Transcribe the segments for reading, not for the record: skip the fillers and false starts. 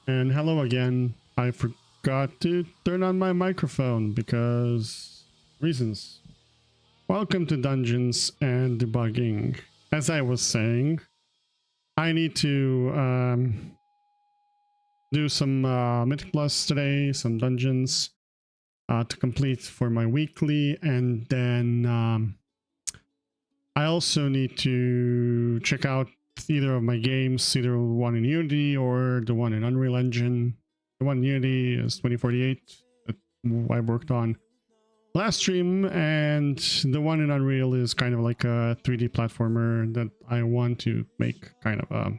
And hello again. I forgot to turn on my microphone because reasons. Welcome to Dungeons and Debugging. As I was saying, I need to do some Mythic Plus today, some dungeons to complete for my weekly, and then I also need to check out either of my games, either one in Unity or the one in Unreal Engine. The one in Unity is 2048 that I worked on last stream, and the one in Unreal is kind of like a 3D platformer that I want to make kind of a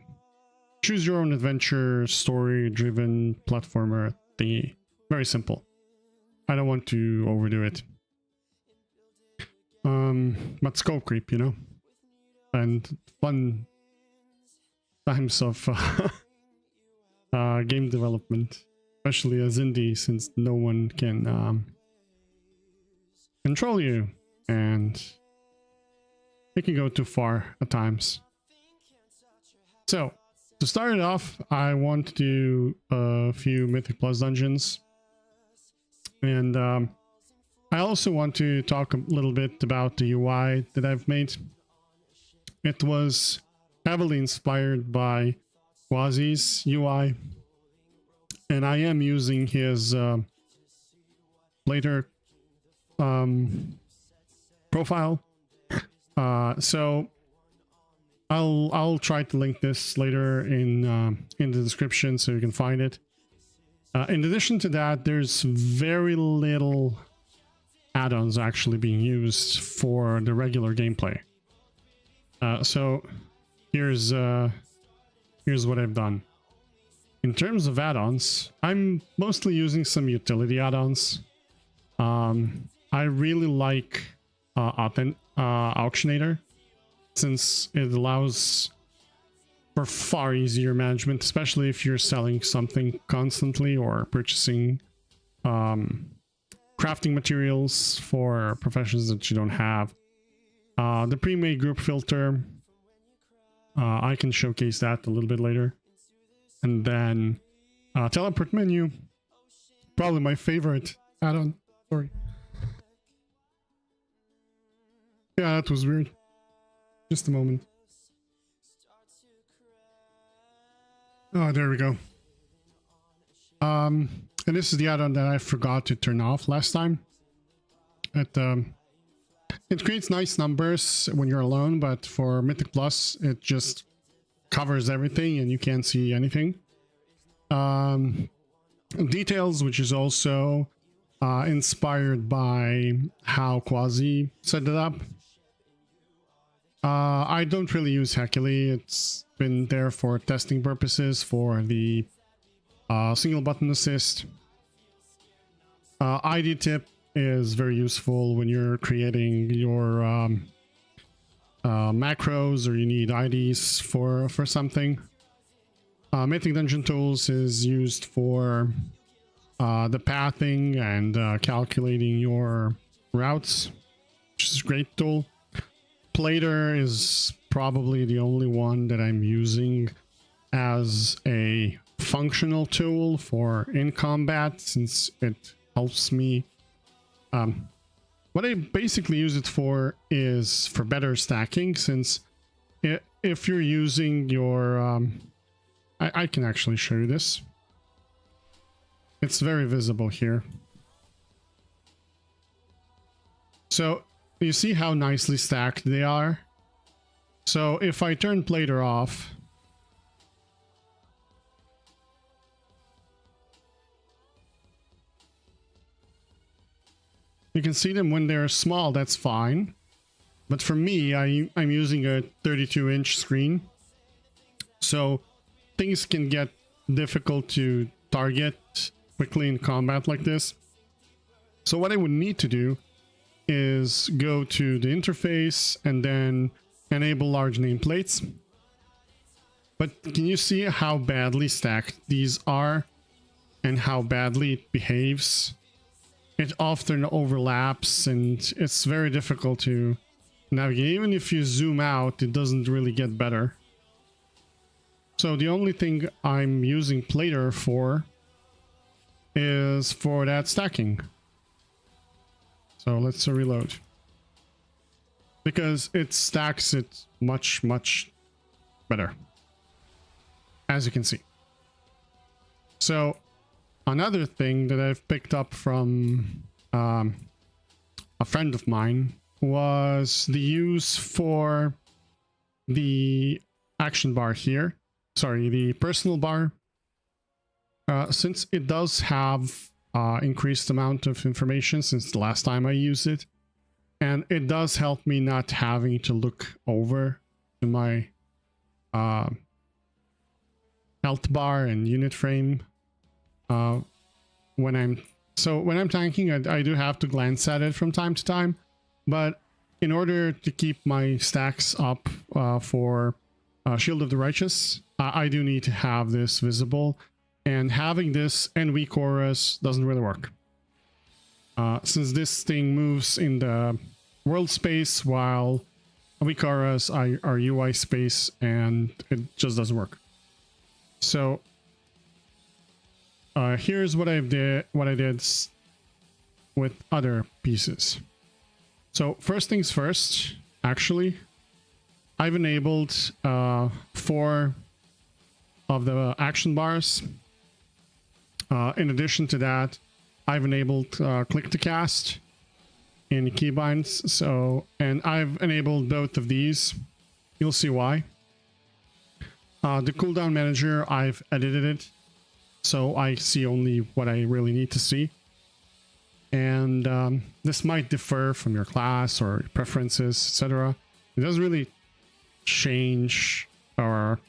choose your own adventure, story driven platformer thingy. Very simple. I don't want to overdo it. But scope creep, you know, and fun times of game development, especially as indie, since no one can control you and it can go too far at times. So to start it off, I want to do a few Mythic Plus dungeons, and I also want to talk a little bit about the UI that I've made. It was heavily inspired by Quasi's UI, and I am using his later profile. So I'll try to link this later in the description so you can find it. In addition to that, there's very little add-ons actually being used for the regular gameplay. So here's what I've done. In terms of add-ons, I'm mostly using some utility add-ons. I really like Auctionator, since it allows for far easier management, especially if you're selling something constantly or purchasing crafting materials for professions that you don't have. The pre-made group filter, I can showcase that a little bit later. And then teleport menu, probably my favorite add-on. Sorry. Yeah, that was weird. Just a moment. Oh, there we go. And this is the add-on that I forgot to turn off last time. It creates nice numbers when you're alone, but for Mythic Plus, it just covers everything and you can't see anything. Details, which is also inspired by how Quasi set it up. I don't really use Heckley. It's been there for testing purposes for the single button assist. ID tip is very useful when you're creating your macros or you need IDs for something. Mythic Dungeon Tools is used for the pathing and calculating your routes, which is a great tool. Plater is probably the only one that I'm using as a functional tool for in combat, since it helps me. What I basically use it for is for better stacking, since if you're using your I can actually show you this. It's very visible here. So you see how nicely stacked they are. So if I turn Plater off, you can see them when they're small, that's fine. But for me, I'm using a 32-inch screen, so things can get difficult to target quickly in combat like this. So what I would need to do is go to the interface and then enable large nameplates. But can you see how badly stacked these are and how badly it behaves? It often overlaps and it's very difficult to navigate. Even if you zoom out, it doesn't really get better. So the only thing I'm using Plater for is for that stacking. So let's reload. Because it stacks it much, much better, as you can see. So another thing that I've picked up from a friend of mine was the use for the action bar here. Sorry, the personal bar. Since it does have increased amount of information since the last time I used it, and it does help me not having to look over to my health bar and unit frame when I'm tanking. I do have to glance at it from time to time, but in order to keep my stacks up for Shield of the Righteous, I do need to have this visible, and having this and weak auras doesn't really work. Since this thing moves in the world space while weak auras are UI space, and it just doesn't work. So here's what I did with other pieces. So first things first, actually, I've enabled 4 of the action bars. In addition to that, I've enabled click to cast in keybinds. So, and I've enabled both of these. You'll see why. The cooldown manager, I've edited it so I see only what I really need to see. And this might differ from your class or preferences, etc. It doesn't really change or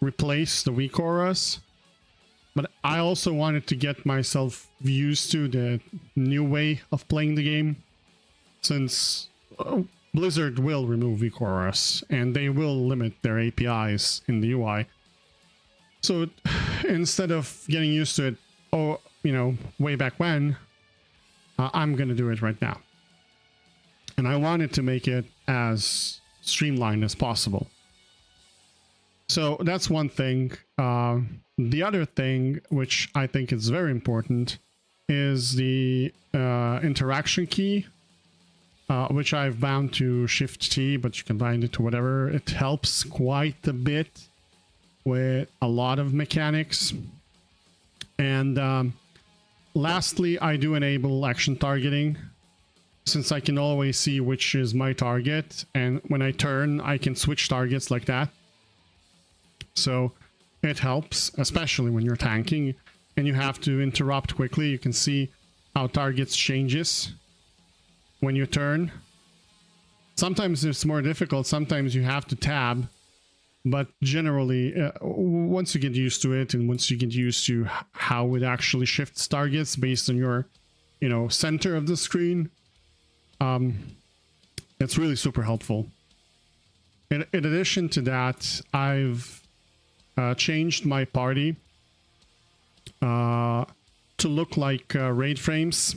replace the weak auras, but I also wanted to get myself used to the new way of playing the game, since Blizzard will remove weak auras and they will limit their APIs in the UI. So instead of getting used to it, way back when, I'm gonna do it right now. And I wanted to make it as streamlined as possible. So that's one thing. The other thing, which I think is very important, is the interaction key, which I've bound to Shift T, but you can bind it to whatever. It helps quite a bit with a lot of mechanics. And lastly, I do enable action targeting, since I can always see which is my target, and when I turn, I can switch targets like that. So it helps, especially when you're tanking and you have to interrupt quickly. You can see how targets changes when you turn. Sometimes it's more difficult, sometimes you have to tab, but generally once you get used to it, and once you get used to how it actually shifts targets based on your center of the screen, it's really super helpful. In addition to that, I've changed my party to look like raid frames,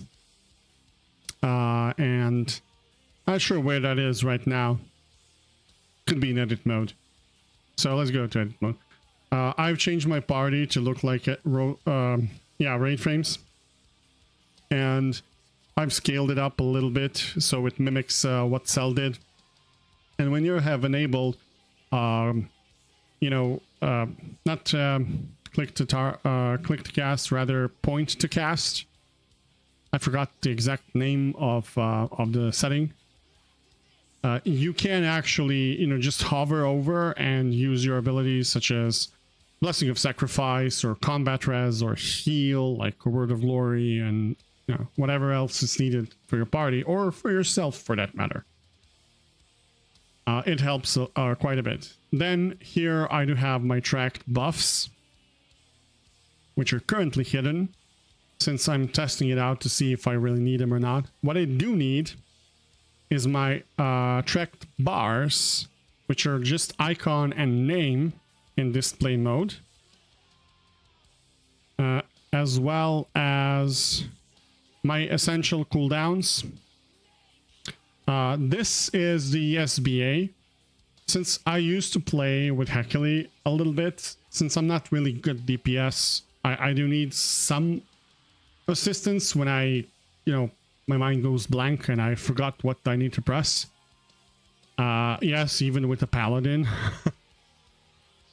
and I'm not sure where that is right now. Could be in edit mode, so let's go to edit mode. I've changed my party to look like raid frames, and I've scaled it up a little bit so it mimics what Cell did. And when you have enabled not click to cast, rather point to cast. I forgot the exact name of the setting. You can actually, just hover over and use your abilities such as Blessing of Sacrifice or Combat Res or Heal, like a Word of Glory, and whatever else is needed for your party or for yourself for that matter. It helps quite a bit. Then here I do have my tracked buffs, which are currently hidden, since I'm testing it out to see if I really need them or not. What I do need is my tracked bars, which are just icon and name in display mode, as well as my essential cooldowns. This is the SBA. Since I used to play with Hekili a little bit. Since I'm not really good DPS, I do need some assistance when I, my mind goes blank and I forgot what I need to press. Yes, even with a paladin.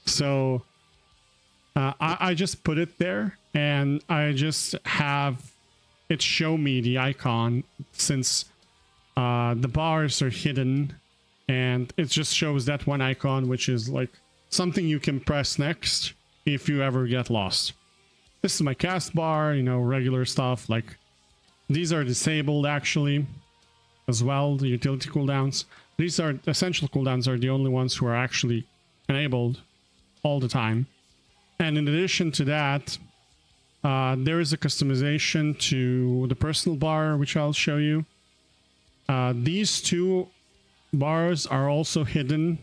So I just put it there, and I just have it show me the icon, since the bars are hidden, and it just shows that one icon, which is like something you can press next if you ever get lost. This is my cast bar, regular stuff. Like, these are disabled actually as well, the utility cooldowns. These are essential cooldowns, are the only ones who are actually enabled all the time. And in addition to that, there is a customization to the personal bar, which I'll show you. These two bars are also hidden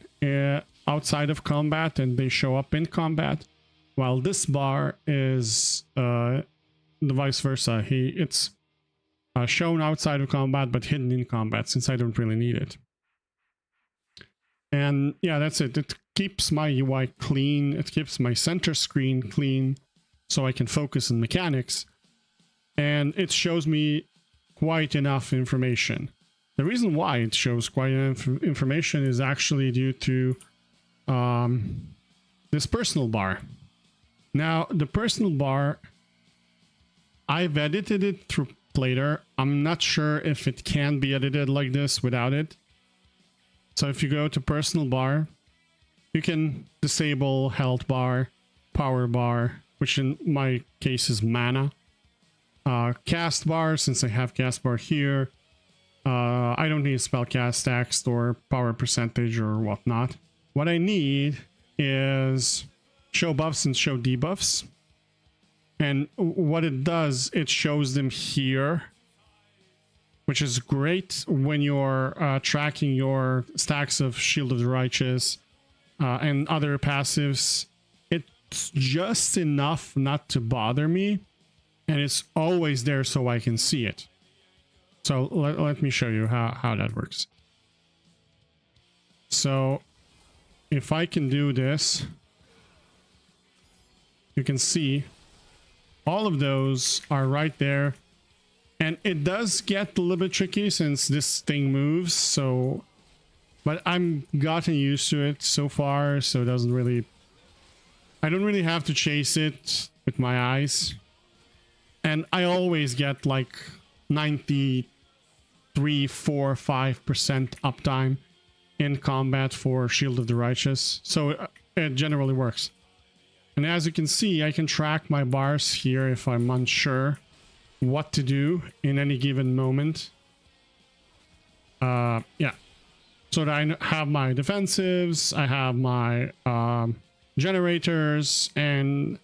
outside of combat, and they show up in combat, while this bar is the vice versa. It's shown outside of combat but hidden in combat, since I don't really need it. And yeah, that's it. It keeps my UI clean. It keeps my center screen clean, so I can focus on mechanics. And it shows me quite enough information. The reason why it shows quite enough information is actually due to this personal bar. Now, the personal bar, I've edited it through Plater. I'm not sure if it can be edited like this without it. So if you go to personal bar, you can disable health bar, power bar, which in my case is mana. Cast bar, since I have cast bar here, I don't need spell cast text or power percentage or whatnot. What I need is show buffs and show debuffs. And what it does, it shows them here, which is great when you're tracking your stacks of Shield of the Righteous and other passives. It's just enough not to bother me, and it's always there so I can see it. So let me show you how that works. So if I can do this, you can see all of those are right there. And it does get a little bit tricky since this thing moves, so... But I'm gotten used to it so far, so it doesn't really... I don't really have to chase it with my eyes. And I always get like 93, 4, 5% uptime in combat for Shield of the Righteous. So it generally works. And as you can see, I can track my bars here if I'm unsure what to do in any given moment. Yeah. So that I have my defensives, I have my generators, and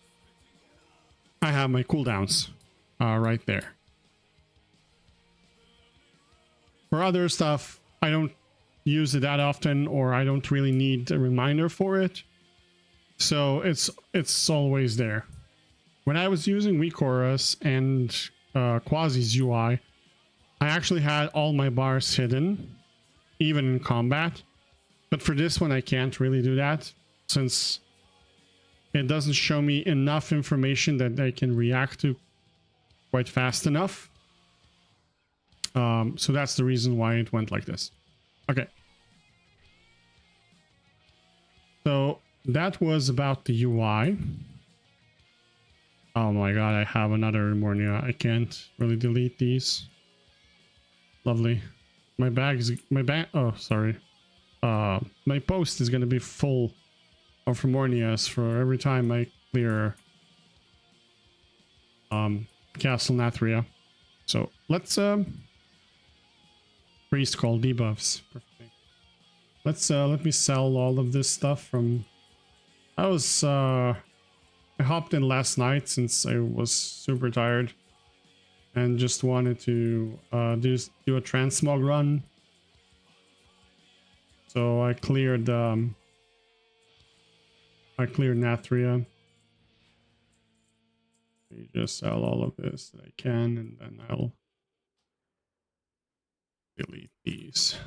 I have my cooldowns right there. For other stuff, I don't use it that often, or I don't really need a reminder for it. So it's always there. When I was using WeChorus and Quasi's UI, I actually had all my bars hidden, even in combat. But for this one, I can't really do that, since it doesn't show me enough information that I can react to quite fast enough. So that's the reason why it went like this. Okay. So that was about the UI. Oh my god, I have another Mornia. I can't really delete these. Lovely. My oh, sorry. My post is gonna be full of Mornias for every time I clear Castle Nathria. So let's priest call debuffs. Perfect. Let me sell all of this stuff from... I hopped in last night since I was super tired and just wanted to do a transmog run. So I cleared Nathria. You just sell all of this that I can, and then I'll delete these.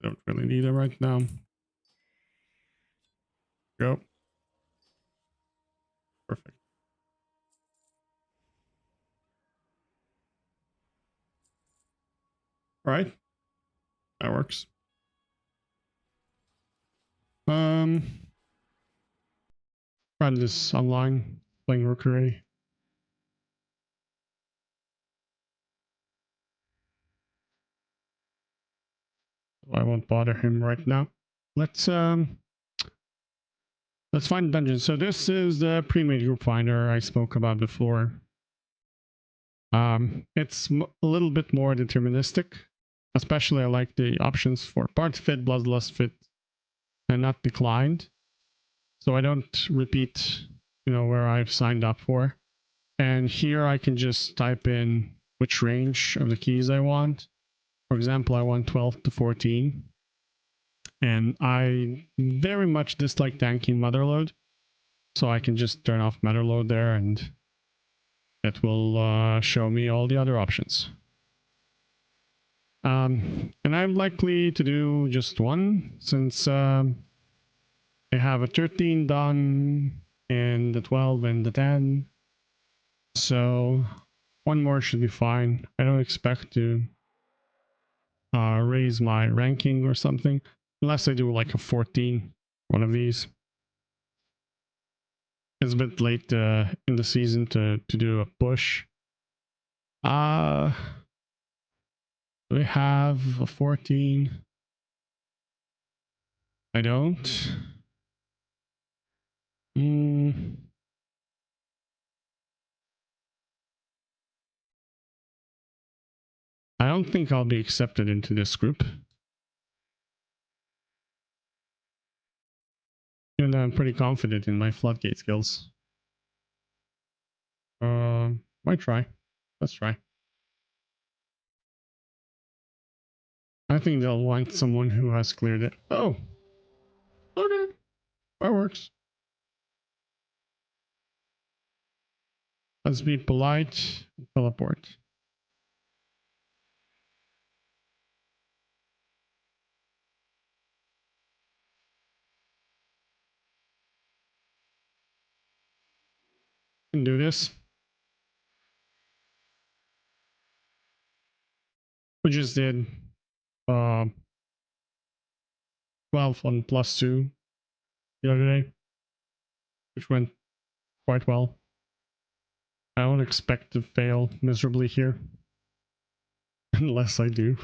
I don't really need it right now. Go. Perfect. All right. That works. Run this online, playing Rookery. I won't bother him right now. Let's find a dungeon. So this is the pre-made group finder I spoke about before. It's a little bit more deterministic. Especially I like the options for part fit, bloodlust fit, and not declined. So I don't repeat, where I've signed up for. And here I can just type in which range of the keys I want. For example, I want 12 to 14. And I very much dislike tanking motherload. So I can just turn off motherload there and it will show me all the other options. And I'm likely to do just one since I have a 13 done and the 12 and the 10. So one more should be fine. I don't expect to raise my ranking or something unless I do like a 14, one of these. It's a bit late in the season to do a push. We have a 14. I don't. I don't think I'll be accepted into this group. Even though I'm pretty confident in my floodgate skills. Might try. Let's try. I think they'll want someone who has cleared it. Oh! Okay. That works. Let's be polite and teleport. Can do this. We just did 12 on +2 the other day, which went quite well. I don't expect to fail miserably here. Unless I do.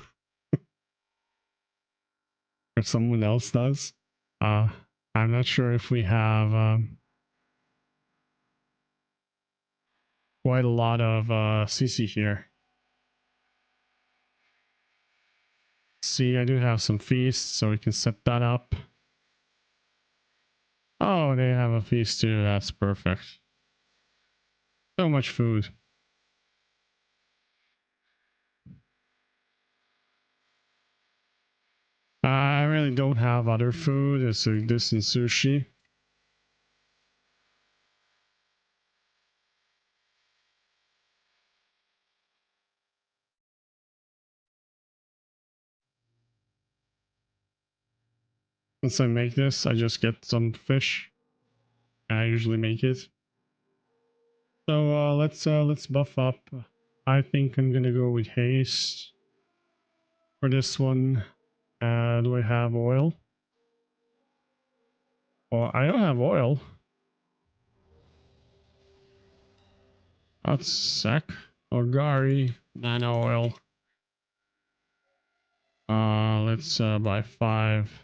Or someone else does. I'm not sure if we have quite a lot of CC here. See, I do have some feasts, so we can set that up. Oh, they have a feast too. That's perfect. So much food. I really don't have other food. It's this and sushi. Once I make this, I just get some fish. I usually make it. So let's buff up. I think I'm gonna go with haste for this one. Do I have oil? Well, I don't have oil. That's sack or gari nano oil. Let's buy 5.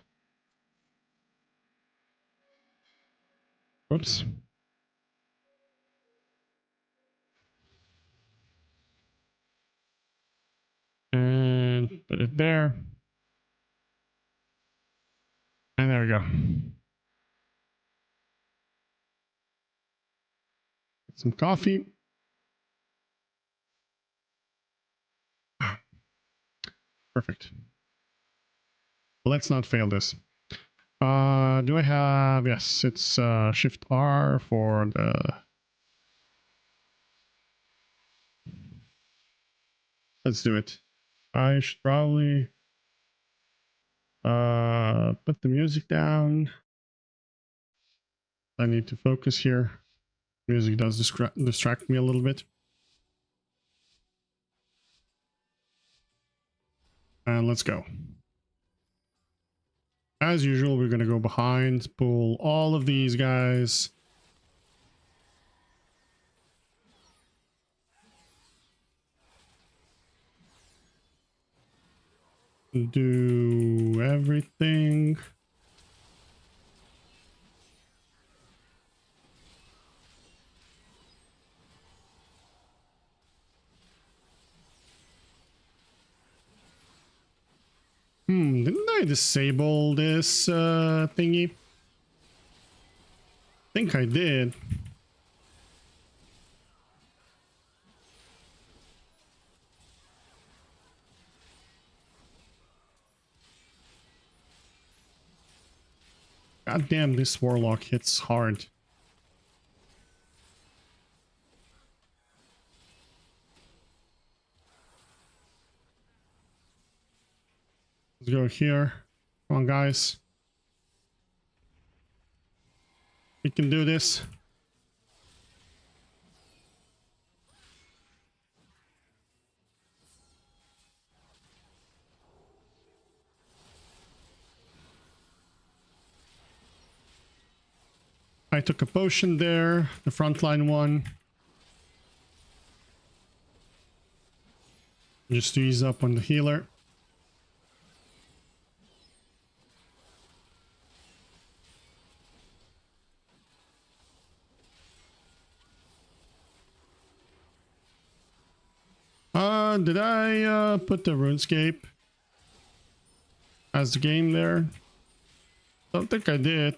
Whoops. And put it there. And there we go. Get some coffee. Perfect. Let's not fail this. Do I have... Yes, it's Shift R for the... Let's do it. I should probably put the music down. I need to focus here. Music does distract me a little bit. And let's go. As usual, we're going to go behind, pull all of these guys. Do everything. Didn't I disable this thingy? I think I did. God damn, this warlock hits hard. Let's go here. Come on, guys. We can do this. I took a potion there, the frontline one. Just to ease up on the healer. Did I put the RuneScape as the game there? Don't think I did.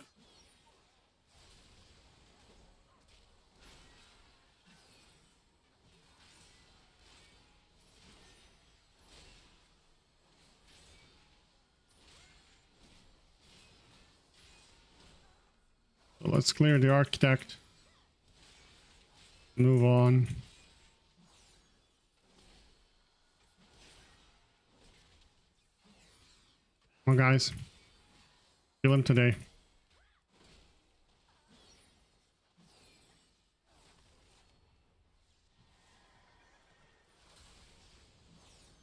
So let's clear the architect. Move on. Come on, guys. Kill him today.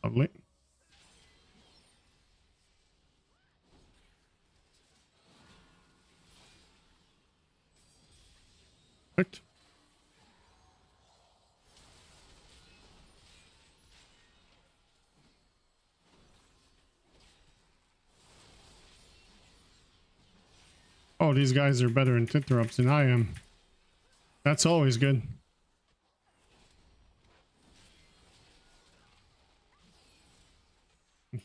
Lovely. Perfect. Oh, these guys are better in interrupts than I am. That's always good.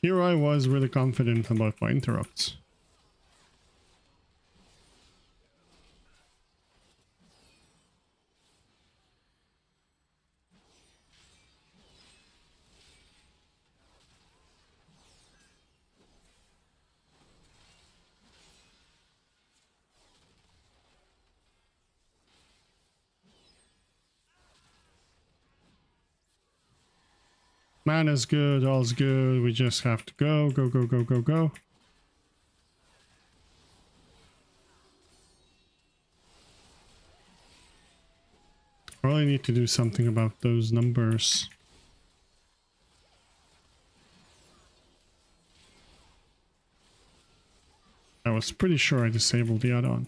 Here I was really confident about my interrupts. Mana's good, all's good. We just have to go, go, go, go, go, go. I really need to do something about those numbers. I was pretty sure I disabled the add-on.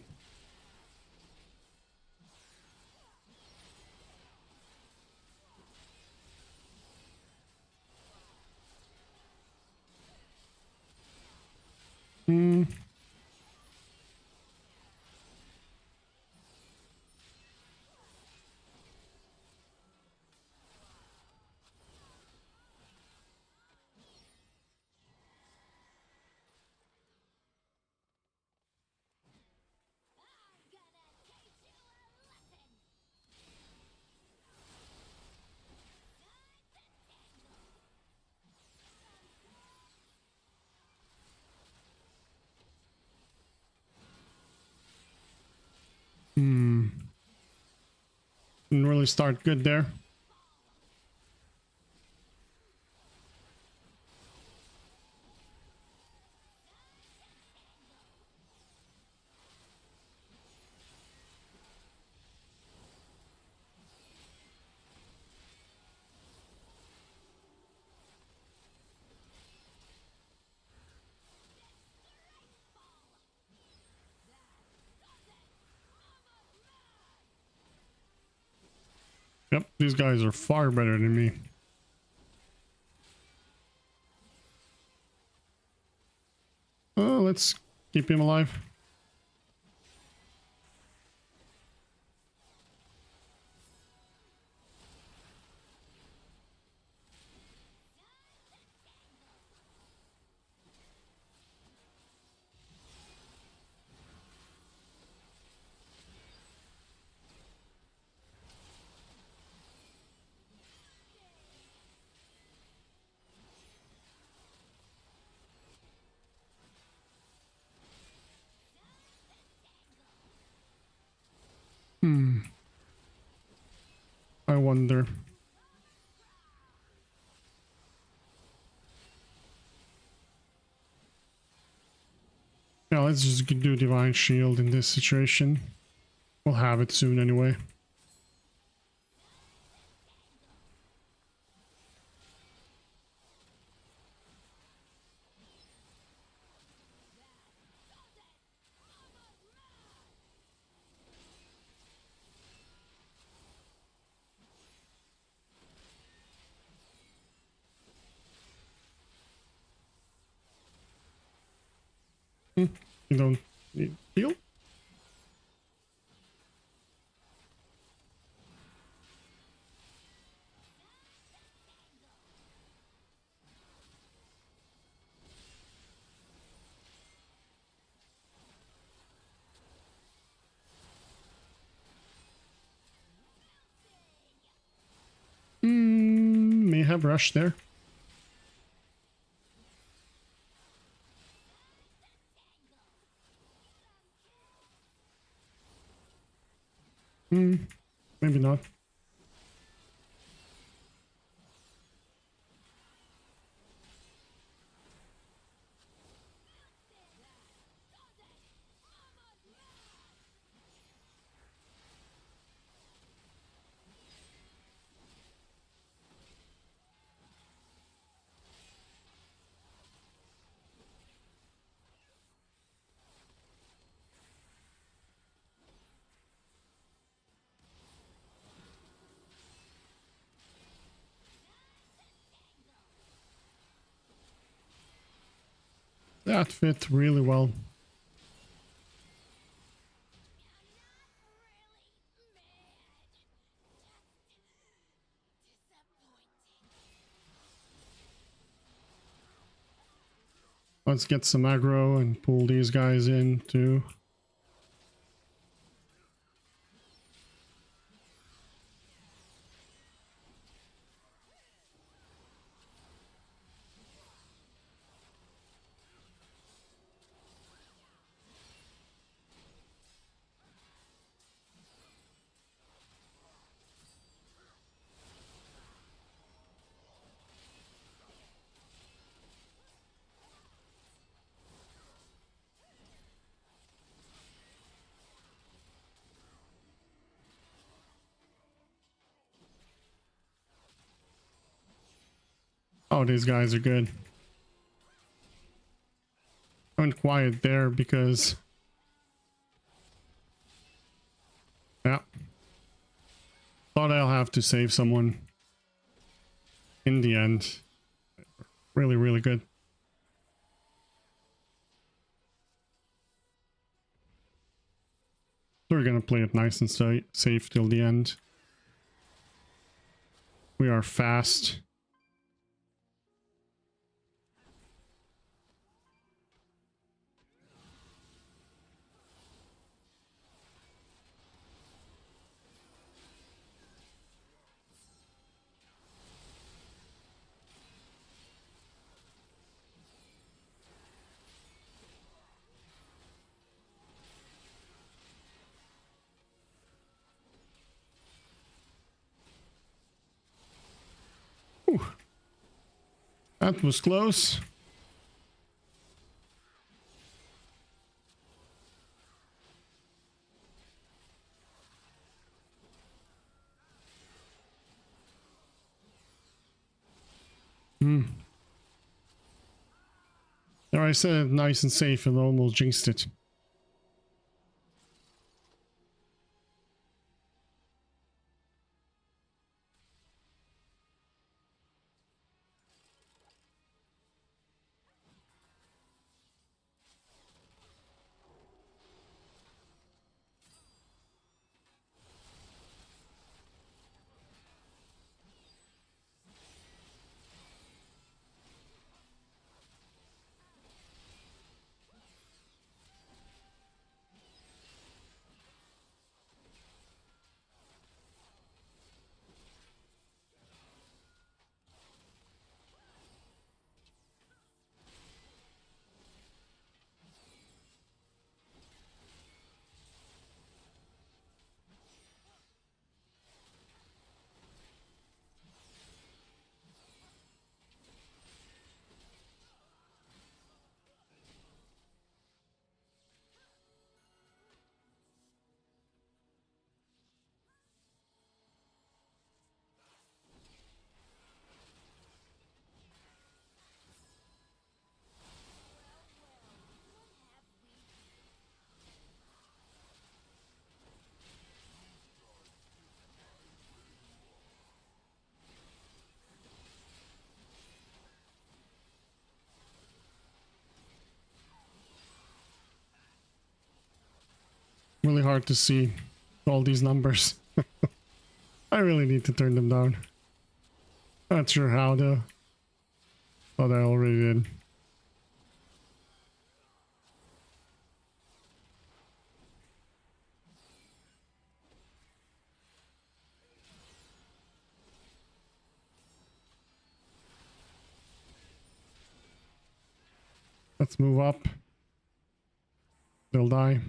Didn't really start good there. Yep, these guys are far better than me. Oh, let's keep him alive. I wonder. Yeah, let's just do Divine Shield in this situation. We'll have it soon anyway. You don't need heal? May have rush there. Maybe not. That fit really well. Let's get some aggro and pull these guys in too. Oh, these guys are good. I went quiet there because... yeah. Thought I'll have to save someone. In the end. Really, really good. So we're gonna play it nice and safe till the end. We are fast. Whew. That was close. There, I said it nice and safe and almost jinxed it. Really hard to see all these numbers. I really need to turn them down. Not sure how though. Thought I already did. Let's move up. They'll die.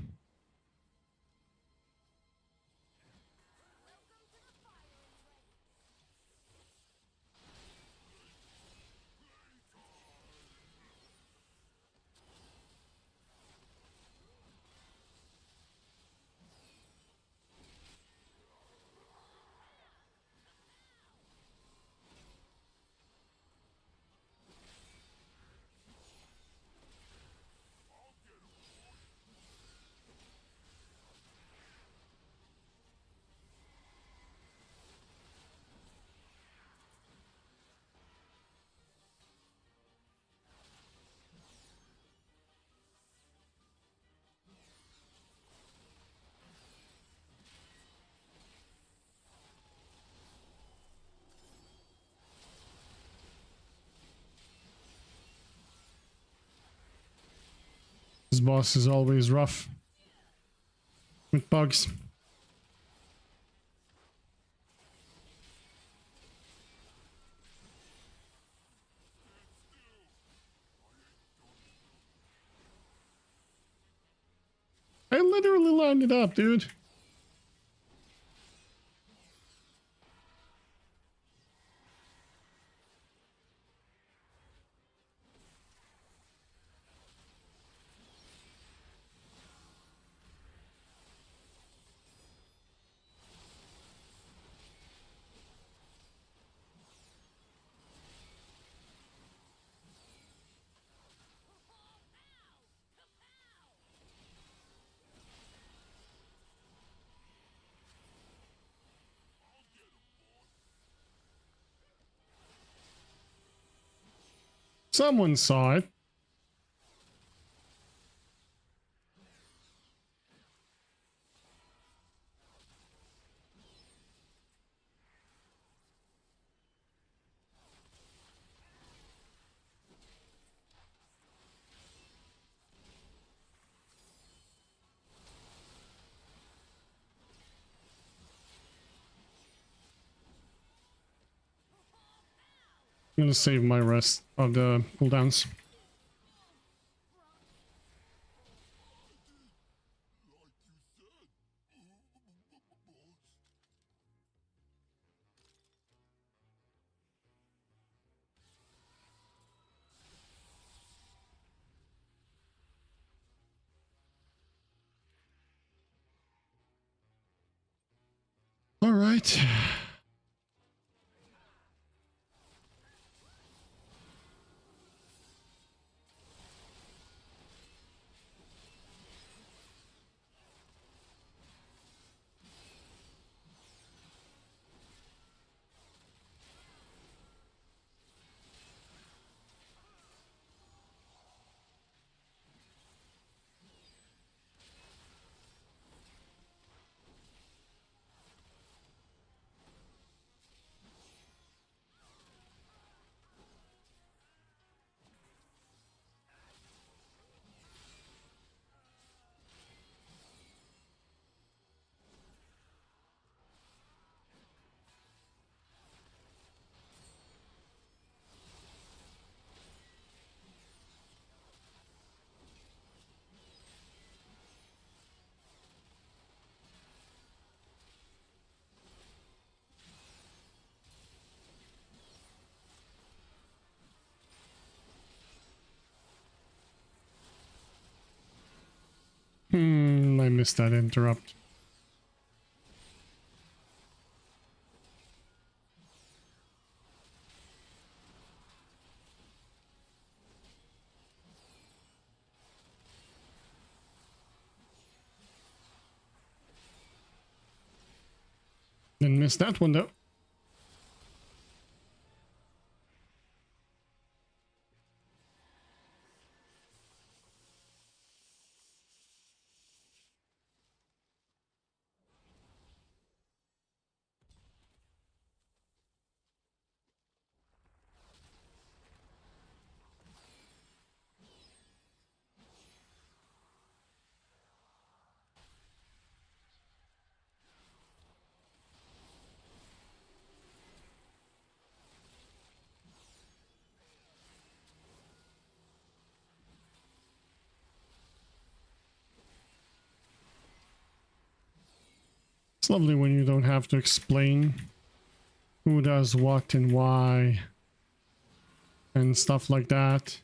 This boss is always rough with bugs. I literally lined it up, dude. Someone saw it. I'm gonna save my rest of the cooldowns. All right. I missed that interrupt. Didn't miss that one though. It's lovely when you don't have to explain who does what and why and stuff like that.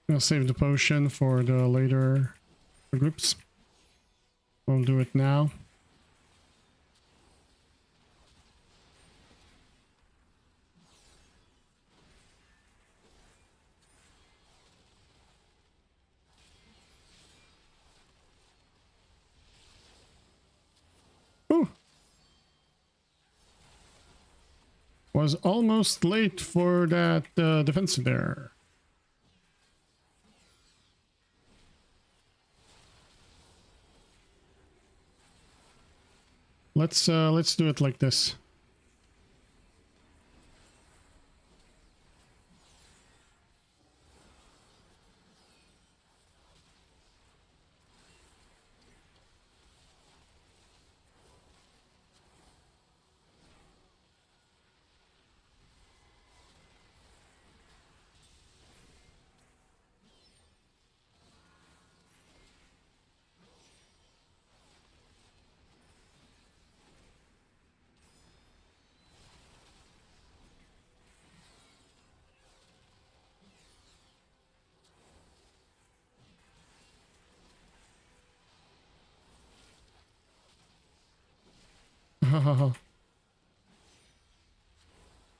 I'll save the potion for the later groups. Won't do it now. Ooh. Was almost late for that defensive there. Let's do it like this.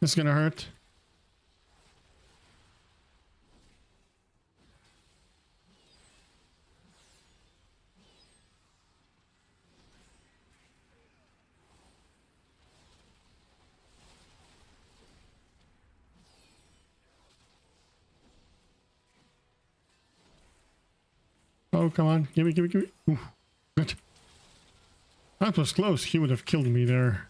It's gonna hurt. Oh, come on. Give me. Ooh, good. That was close. He would have killed me there.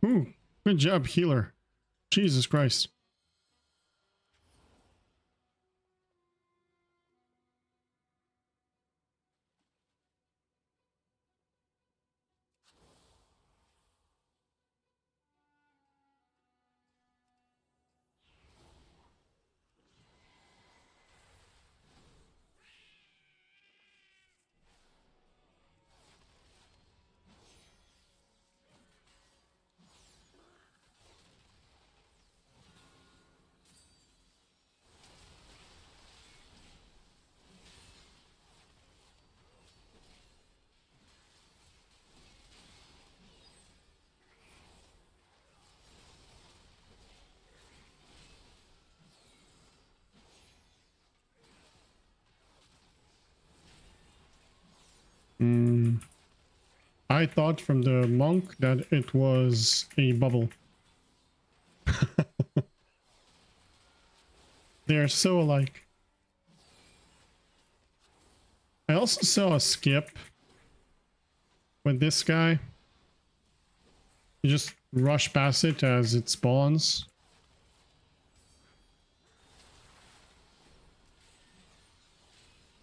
Ooh, good job, healer. Jesus Christ. I thought from the monk that it was a bubble. They're so alike. I also saw a skip with this guy. You just rush past it as it spawns.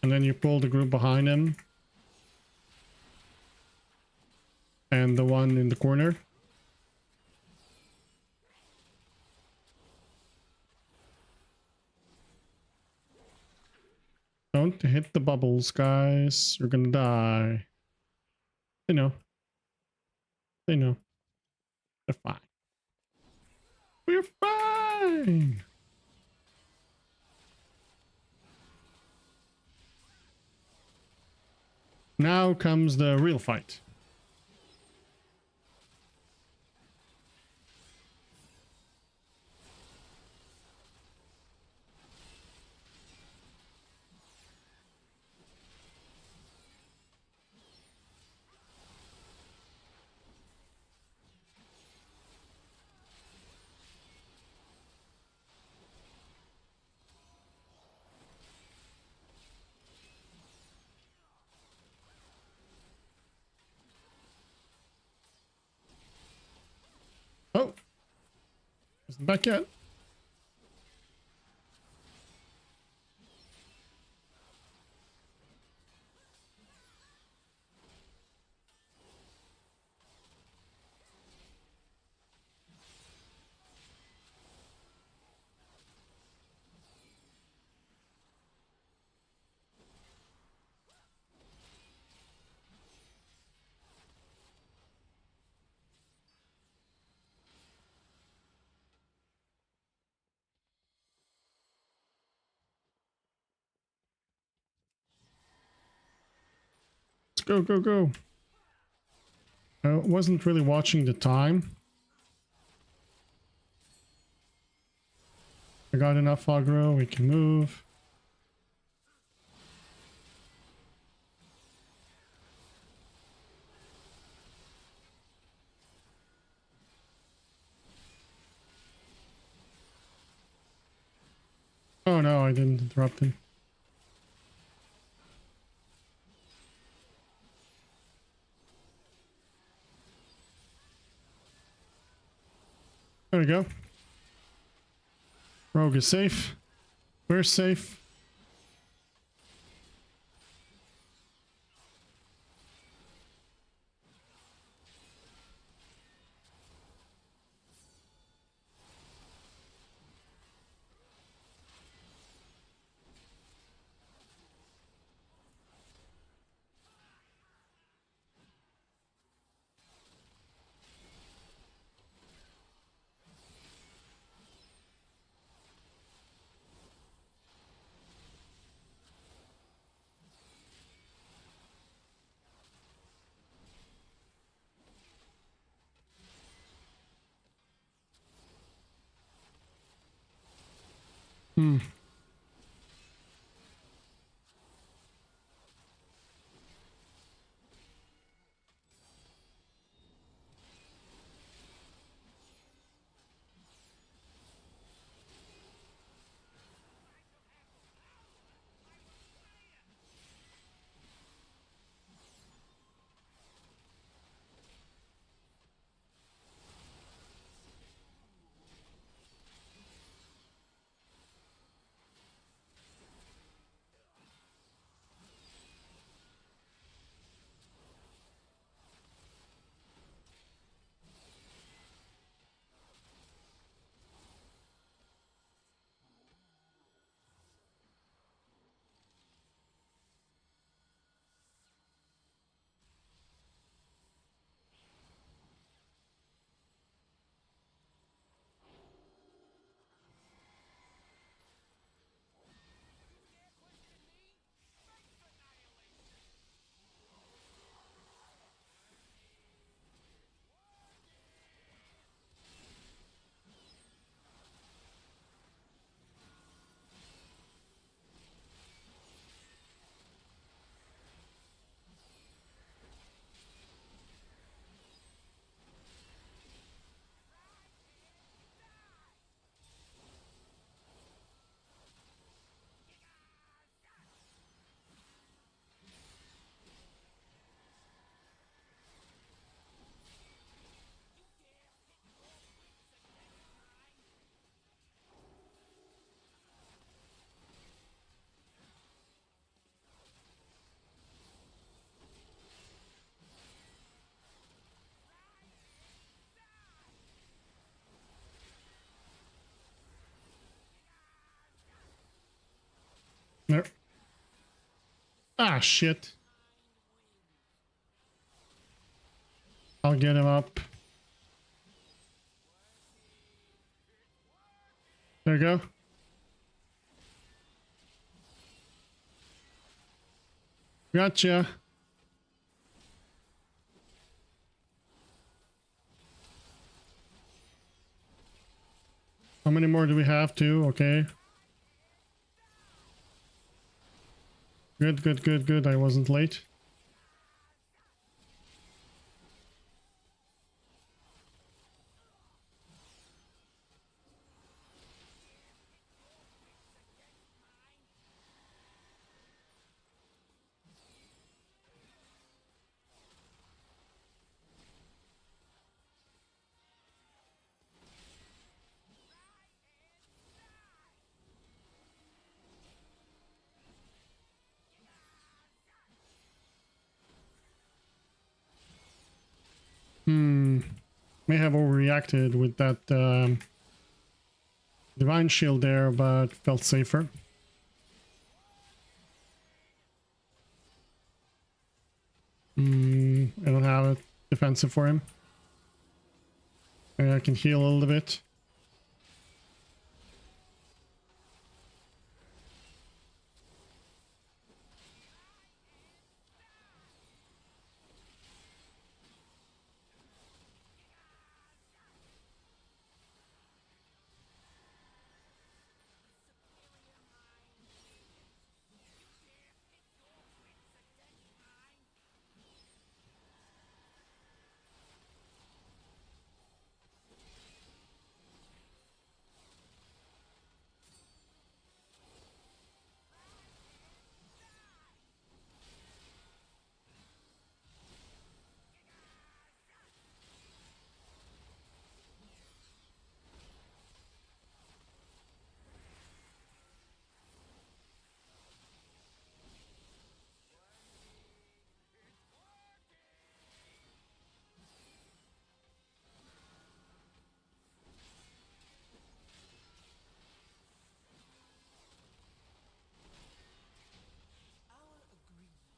And then you pull the group behind him. And the one in the corner. Don't hit the bubbles, guys. You're gonna die. They know. They know. They're fine. We're fine! Now comes the real fight. Back yet. Let's go, go, go. I wasn't really watching the time. I got enough aggro, we can move. Oh no, I didn't interrupt him. There we go. Rogue is safe. We're safe. Hmm. There. Ah, shit. I'll get him up. There you go. Gotcha. How many more do we have? Two, okay. Good, good, good, good. I wasn't late. May have overreacted with that divine shield there, but felt safer. I don't have a defensive for him. Maybe I can heal a little bit.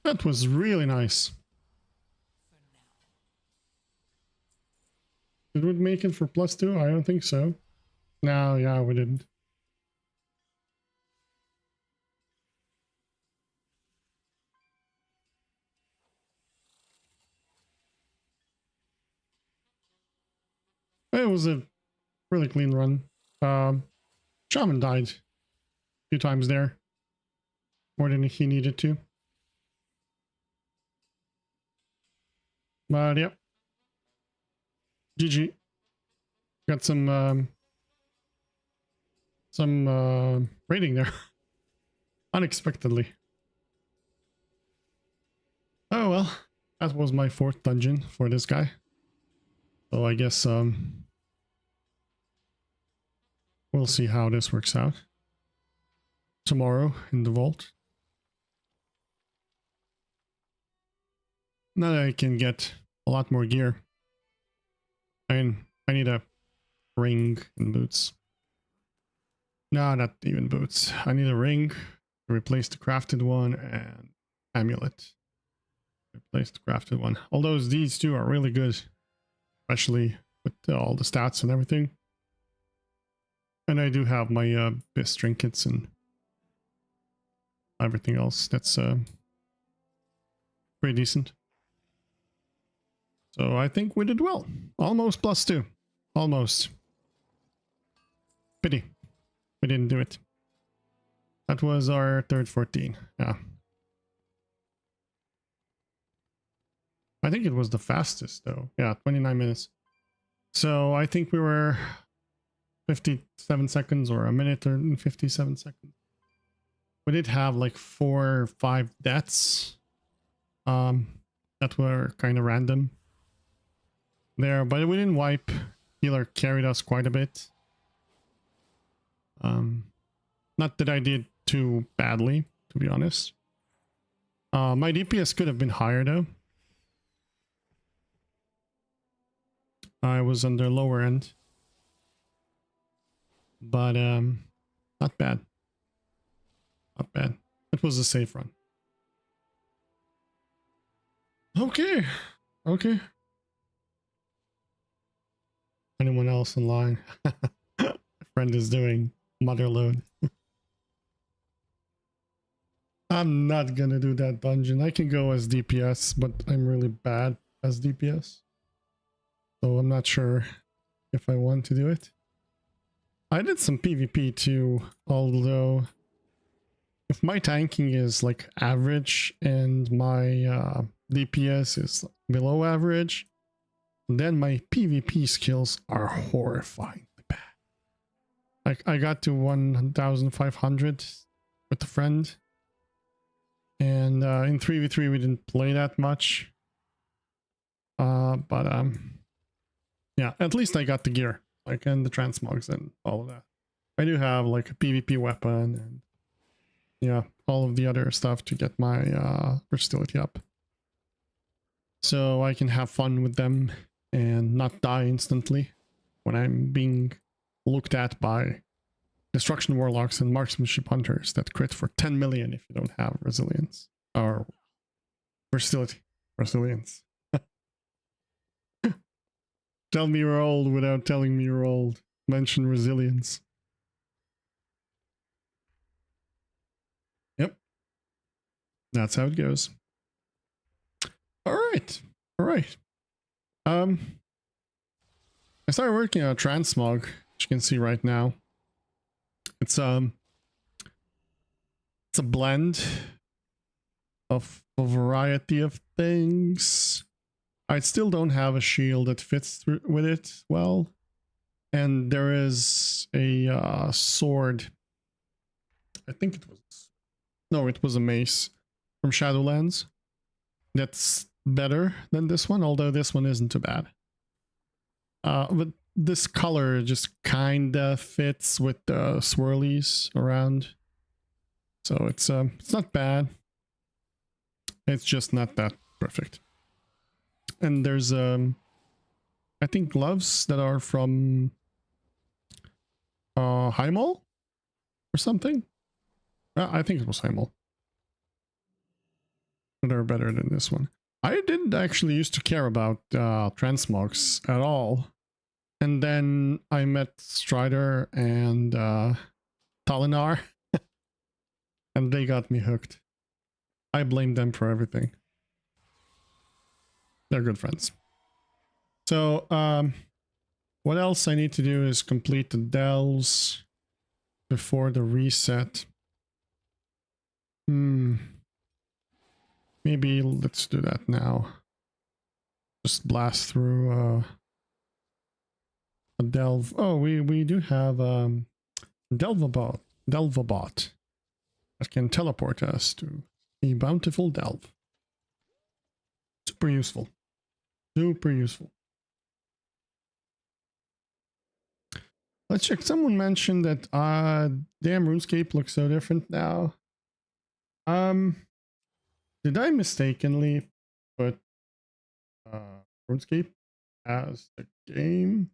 That was really nice. Did we make it for +2? I don't think so. No, yeah, we didn't. It was a really clean run. Shaman died a few times there. More than he needed to. But yeah. GG. Got some rating there. Unexpectedly. Oh well. That was my 4th dungeon for this guy. So I guess we'll see how this works out tomorrow in the vault. Now that I can get a lot more gear. I mean, I need a ring and boots. No, not even boots. I need a ring to replace the crafted one and amulet. Replace the crafted one. Although these two are really good. Especially with all the stats and everything. And I do have my best trinkets and everything else. That's pretty decent. So I think we did well. Almost +2. Almost. Pity. We didn't do it. That was our 3rd 14. Yeah. I think it was the fastest though. Yeah, 29 minutes. So I think we were 57 seconds or a minute and 57 seconds. We did have like 4 or 5 deaths. That were kind of random. There, but we didn't wipe. Healer carried us quite a bit. Not that I did too badly, to be honest. My DPS could have been higher though. I was on the lower end. But not bad. Not bad. It was a safe run. Okay. Okay. Anyone else in line? My friend is doing motherload. I'm not gonna do that dungeon. I can go as DPS, but I'm really bad as DPS. So I'm not sure if I want to do it. I did some PvP too, although if my tanking is like average and my DPS is below average, then my PvP skills are horrifying bad. Like I got to 1,500 with a friend, and in 3v3 we didn't play that much. But yeah, at least I got the gear, like, and the transmogs and all of that. I do have like a PvP weapon and yeah, all of the other stuff to get my versatility up, so I can have fun with them and not die instantly when I'm being looked at by destruction warlocks and marksmanship hunters that crit for 10 million if you don't have resilience or versatility. Resilience. Tell me you're old without telling me you're old. Mention resilience. Yep. That's how it goes. All right. All right. I started working on transmog, which you can see right now. It's a blend of a variety of things. I still don't have a shield that fits with it well. And there is a sword. I think it was... No, it was a mace from Shadowlands. That's better than this one, although this one isn't too bad. But this color just kinda fits with the swirlies around. So it's not bad. It's just not that perfect. And there's I think gloves that are from Heimel or something. I think it was Heimel. They're better than this one. I didn't actually used to care about transmogs at all. And then I met Strider and Talinar. And they got me hooked. I blame them for everything. They're good friends. So, what else I need to do is complete the delves before the reset. Maybe let's do that now. Just blast through a delve. Oh, we do have Delvabot that can teleport us to a bountiful delve. Super useful. Super useful. Let's check. Someone mentioned that damn, RuneScape looks so different now. Did I mistakenly put RuneScape as the game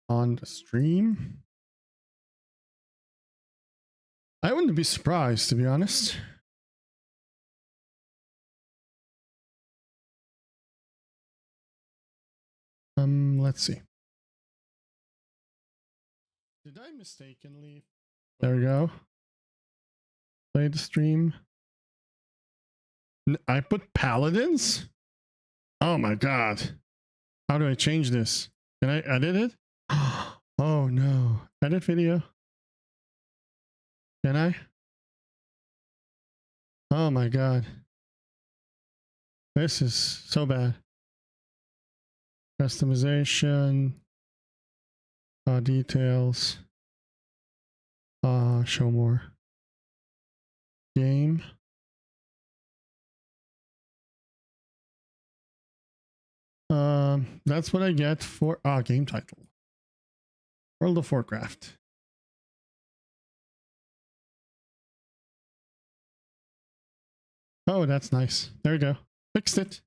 on the stream? I wouldn't be surprised, to be honest. Let's see. Did I mistakenly? There we go. Play the stream. I put paladins? Oh my god. How do I change this? Can I edit it? Oh no. Edit video. Can I? Oh my god. This is so bad. Customization. Details. Show more. Game. That's what I get for game title. World of Warcraft. Oh, that's nice. There you go. Fixed it.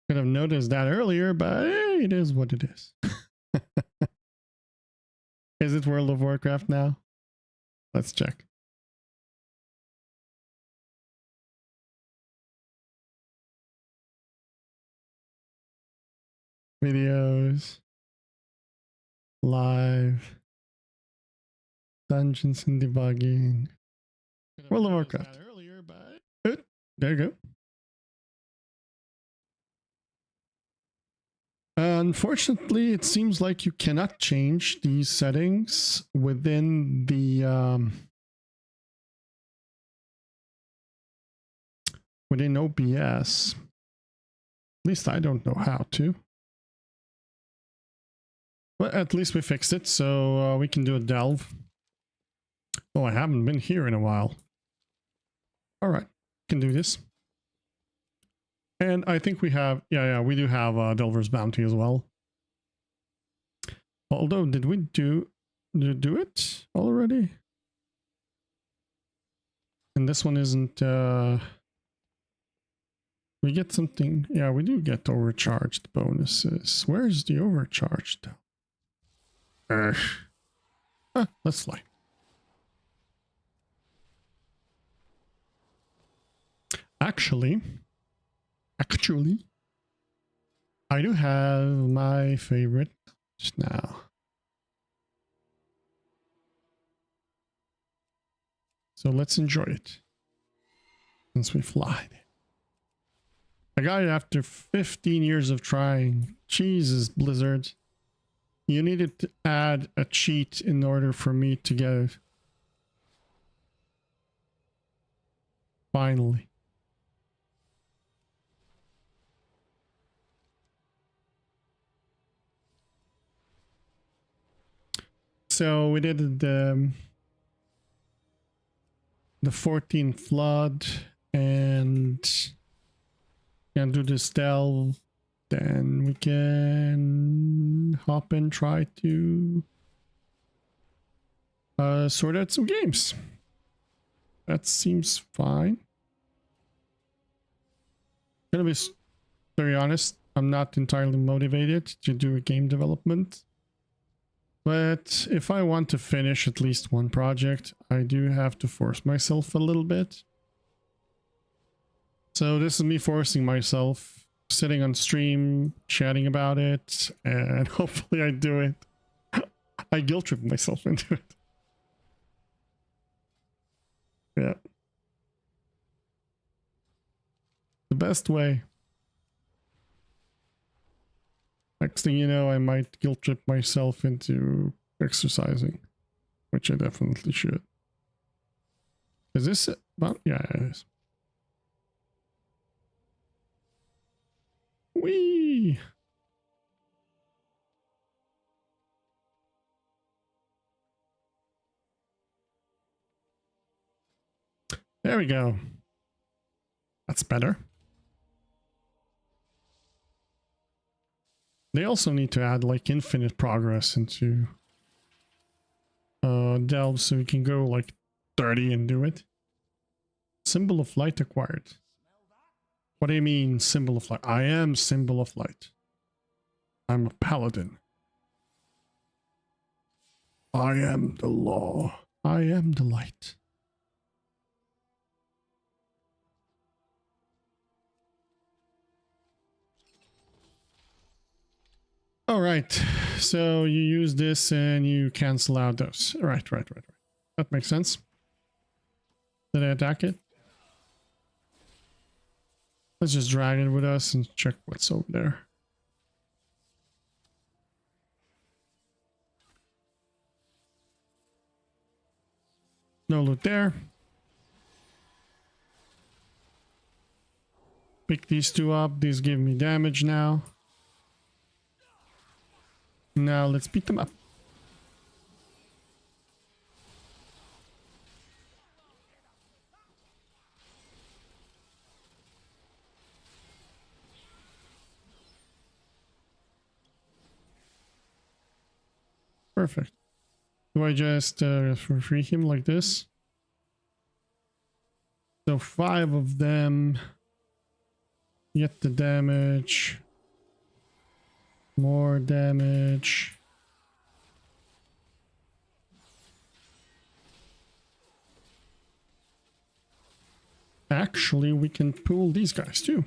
Could have noticed that earlier, but it is what it is. Is it World of Warcraft now? Let's check. Videos. Live. Dungeons and debugging. World of Warcraft. Earlier, but there you go. Unfortunately, it seems like you cannot change these settings within the within OBS. At least I don't know how to. But at least we fixed it, so we can do a delve. Oh, I haven't been here in a while. All right, can do this. And I think we have, we do have Delver's Bounty as well. Although, did we do it already? And this one isn't, We get something. Yeah, we do get overcharged bonuses. Where's the overcharged? Let's fly. Actually, I do have my favorite now. So let's enjoy it. Since we fly. I got it after 15 years of trying. Jesus, Blizzard. You needed to add a cheat in order for me to get it. Finally. So we did the 14th flood and can do this delve. Then we can hop and try to sort out some games. That seems fine. Gonna be very honest, I'm not entirely motivated to do a game development. But if I want to finish at least one project, I do have to force myself a little bit. So this is me forcing myself, sitting on stream, chatting about it, and hopefully I do it. I guilt trip myself into it. Yeah. The best way. Next thing you know, I might guilt trip myself into exercising, which I definitely should. Is this it? Well, yeah, it is. Whee! There we go. That's better. They also need to add like infinite progress into delve so we can go like 30 and do it. Symbol of light acquired. What do you mean symbol of light? I am symbol of light. I'm a paladin. I am the law. I am the light. All right, so you use this and you cancel out those. Right. That makes sense. Did I attack it? Let's just drag it with us and check what's over there. No loot there. Pick these two up. These give me damage now. Now let's beat them up. Perfect. Do I just free him like this? So 5 of them get the damage. More damage. Actually, we can pull these guys too.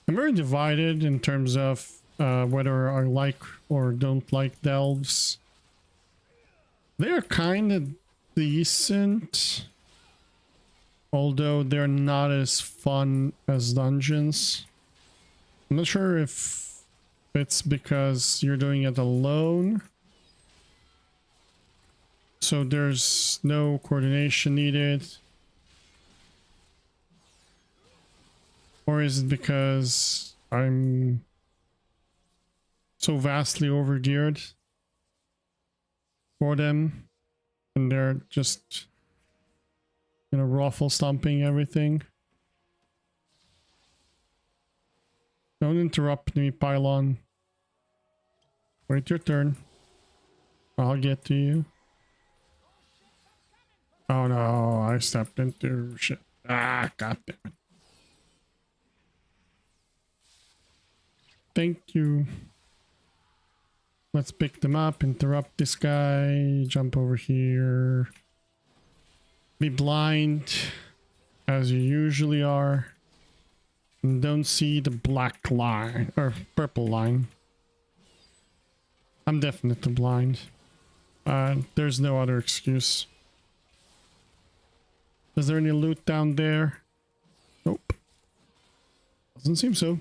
I'm very divided in terms of whether I like or don't like delves. They're kind of decent, although they're not as fun as dungeons. I'm not sure if it's because you're doing it alone, so there's no coordination needed. Or is it because I'm so vastly overgeared for them, and they're just, you know, raffle stomping everything. Don't interrupt me, pylon. Wait your turn. I'll get to you. Oh no, I stepped into shit. Ah, god damn it. Thank you. Let's pick them up, interrupt this guy, jump over here. Be blind, as you usually are. And don't see the black line, or purple line. I'm definitely blind. There's no other excuse. Is there any loot down there? Nope. Doesn't seem so.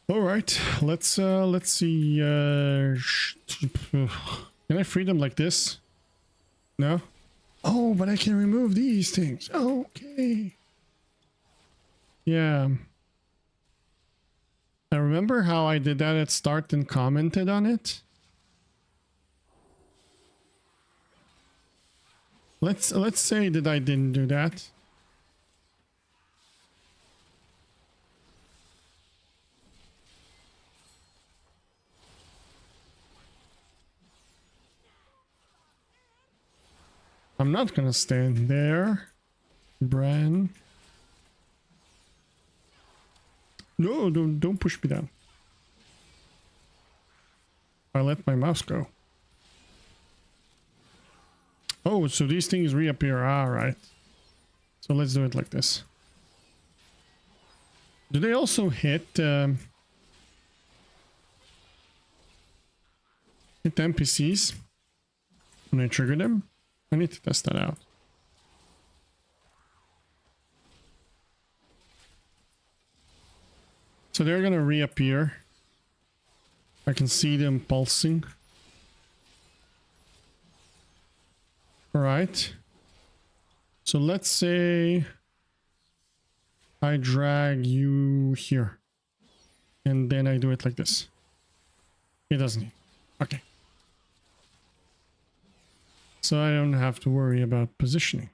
All right, let's see. Can I free them like this? No. Oh, but I can remove these things. Okay. Yeah. I remember how I did that at start and commented on it. Let's say that I didn't do that. I'm not gonna stand there, Bran. No, don't push me down. I let my mouse go. Oh, so these things reappear. All right. So let's do it like this. Do they also hit NPCs when I trigger them? I need to test that out. So they're gonna reappear. I can see them pulsing. All right. So let's say I drag you here, and then I do it like this. It doesn't. Okay. So I don't have to worry about positioning.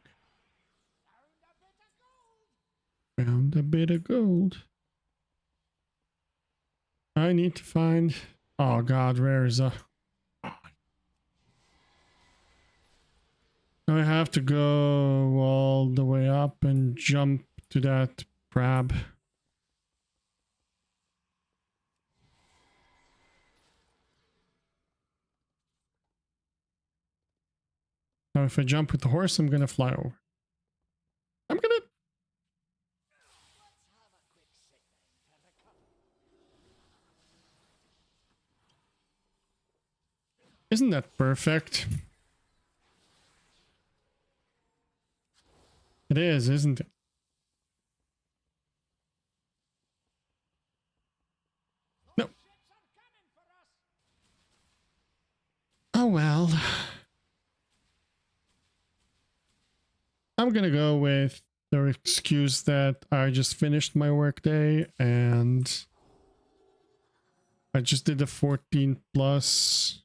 Found a bit of gold. I need to find... Oh god, where is a... I have to go all the way up and jump to that crab. Now if I jump with the horse, I'm gonna fly over. I'm gonna... Isn't that perfect? It is, isn't it? No. Oh well. I'm gonna go with the excuse that I just finished my workday and I just did the 14 plus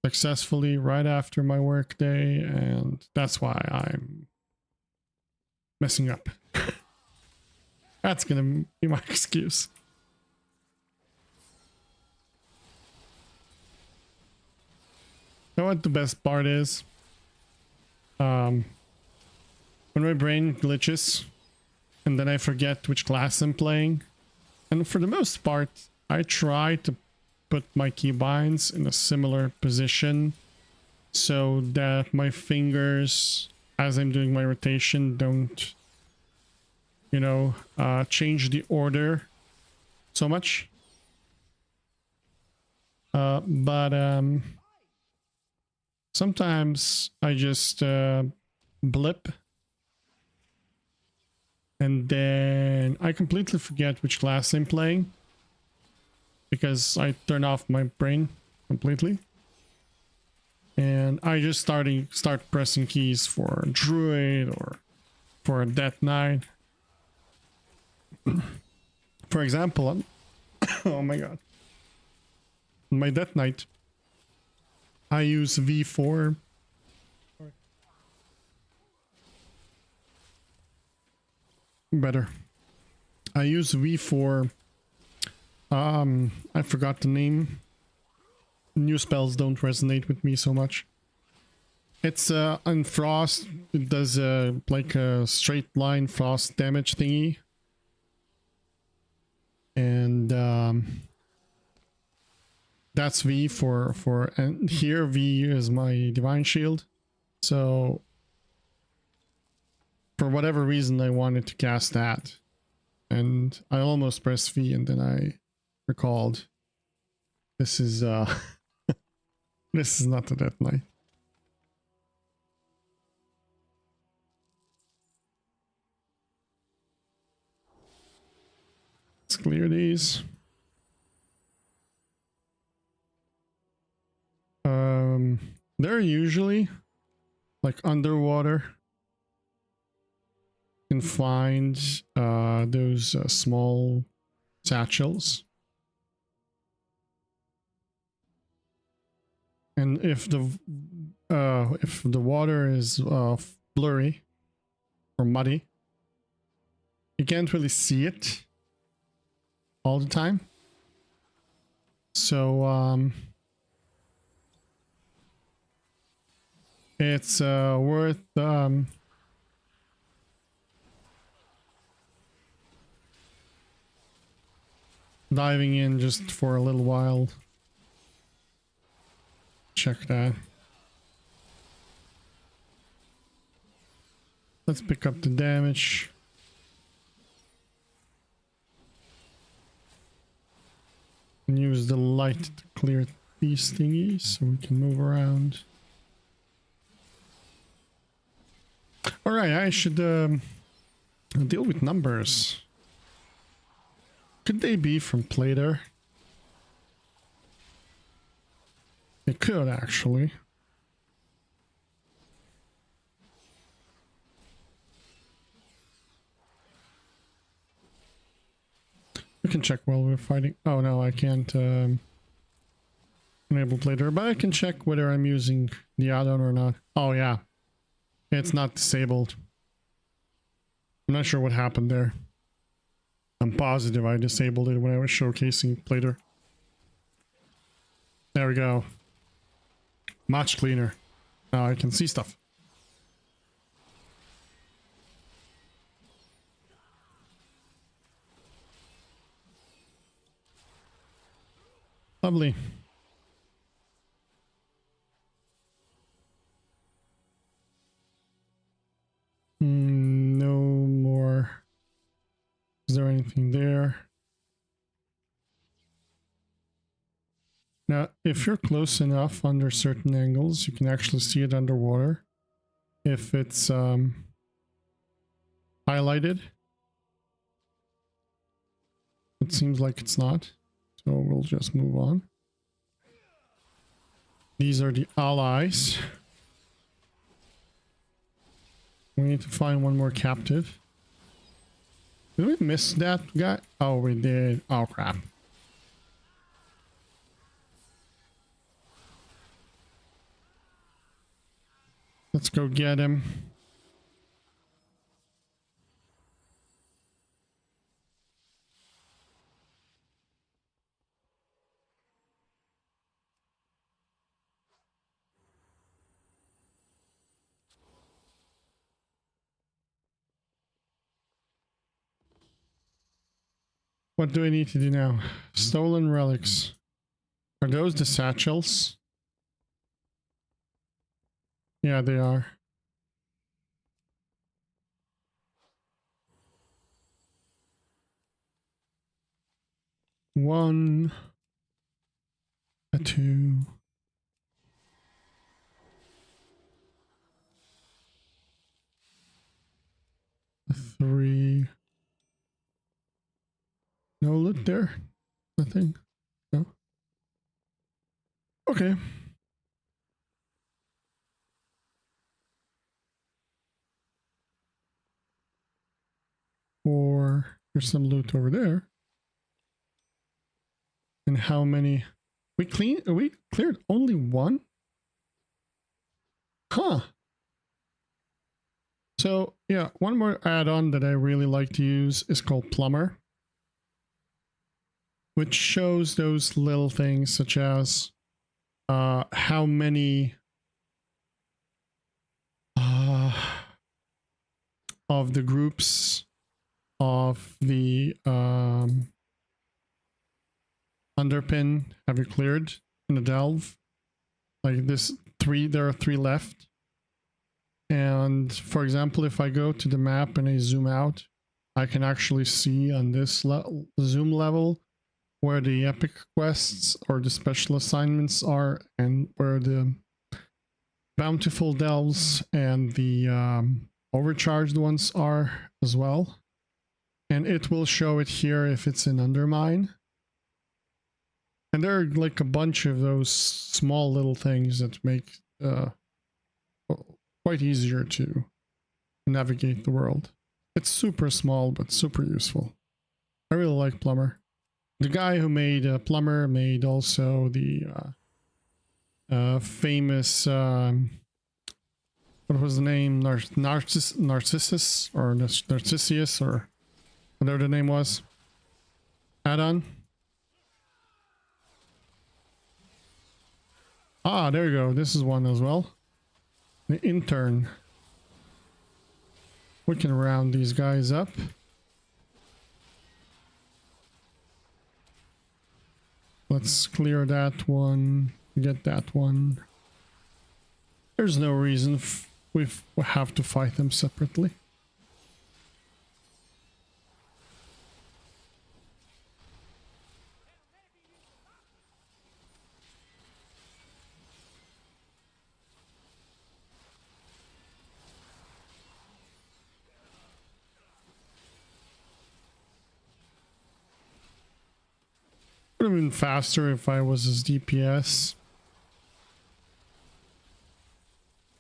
successfully right after my workday, and that's why I'm messing up. That's gonna be my excuse. You know what the best part is? When my brain glitches and then I forget which class I'm playing, and for the most part I try to put my keybinds in a similar position so that my fingers, as I'm doing my rotation, don't, you know, change the order so much. But sometimes I just blip and then I completely forget which class I'm playing because I turn off my brain completely. And I just start pressing keys for a druid or for a death knight. For example, oh my god. My death knight, I use V4. Better. I use V4. I forgot the name. New spells don't resonate with me so much. It's on frost. It does like a straight line frost damage thingy. And that's V for and here V is my divine shield. So for whatever reason I wanted to cast that. And I almost pressed V and then I recalled this is this is not the Death Knight. Let's clear these. They're usually like underwater. You can find those small satchels. And if the water is blurry or muddy, you can't really see it all the time. So it's worth diving in just for a little while. Check that. Let's pick up the damage. And use the light to clear these thingies so we can move around. Alright, I should deal with numbers. Could they be from Plater? It could actually. We can check while we're fighting. Oh no, I can't enable Plater, but I can check whether I'm using the add-on or not. Oh yeah. It's not disabled. I'm not sure what happened there. I'm positive I disabled it when I was showcasing Plater. There we go. Much cleaner. Now I can see stuff. Lovely. No more. Is there anything there? Now, if you're close enough under certain angles, you can actually see it underwater. If it's highlighted. It seems like it's not. So we'll just move on. These are the allies. We need to find one more captive. Did we miss that guy? Oh, we did. Oh, crap. Let's go get him. What do I need to do now? Stolen relics. Are those the satchels? Yeah, they are. One. A two. A three. No loot there? Nothing? No? Okay. Or there's some loot over there. And how many? We cleared only one? Huh. So yeah, one more add-on that I really like to use is called Plumber, which shows those little things such as how many of the groups of the underpin have you cleared in the delve. Like this there are 3 left. And for example, if I go to the map and I zoom out, I can actually see on this zoom level where the epic quests or the special assignments are, and where the bountiful delves and the overcharged ones are as well. And it will show it here if it's in Undermine. And there are like a bunch of those small little things that make quite easier to navigate the world. It's super small, but super useful. I really like Plumber. The guy who made Plumber made also the famous, what was the name? Narcissus or Narcissus or whatever the name was. Add-on. Ah, there you go. This is one as well. The intern. We can round these guys up. Let's clear that one. Get that one. There's no reason we have to fight them separately. Would have been faster if I was his DPS.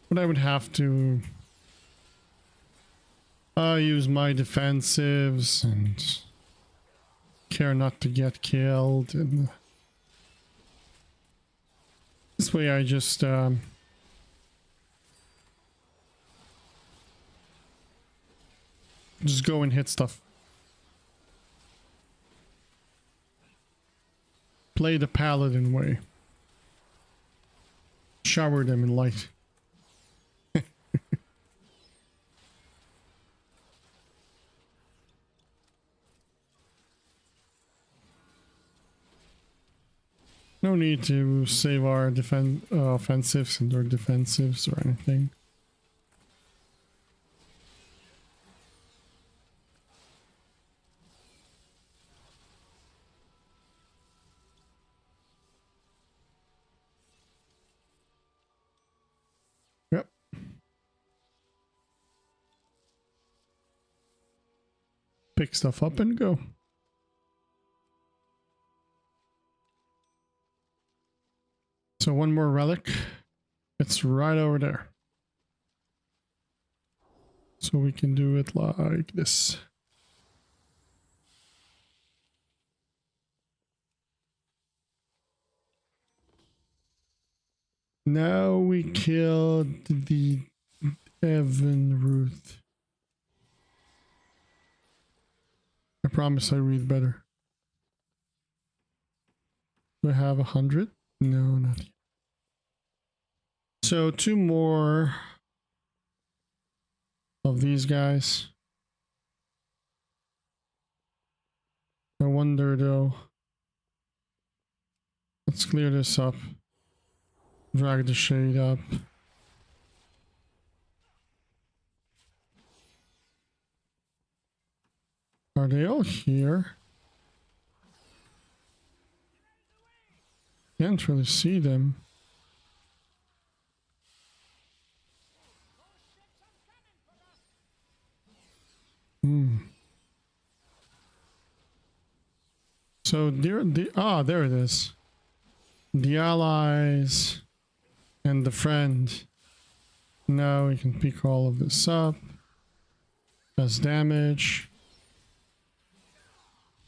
But I would have to use my defensives and care not to get killed. And this way I just go and hit stuff. Play the paladin way. Shower them in light. No need to save our offensives and our defensives or anything. Yep. Pick stuff up and go. So one more relic. It's right over there. So we can do it like this. Now we killed the Evan Ruth. I promise I read better. Do I have 100? No, not yet. So 2 more of these guys. I wonder though. Let's clear this up. Drag the shade up. Are they all here? Can't really see them. So there it is. The allies and the friend. Now we can pick all of this up. Does damage.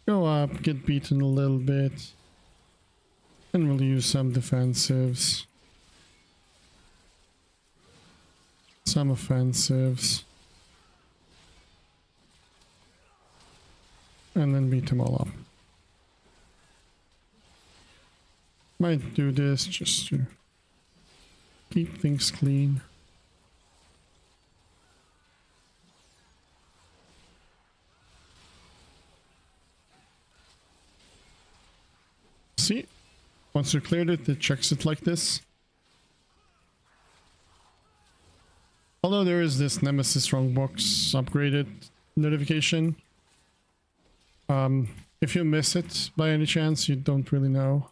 Go up, get beaten a little bit. And we'll use some defensives. some offensives. And then beat them all up. Might do this just to keep things clean. See, once you cleared it, it checks it like this. Although there is this Nemesis Strongbox upgraded notification. If you miss it by any chance, you don't really know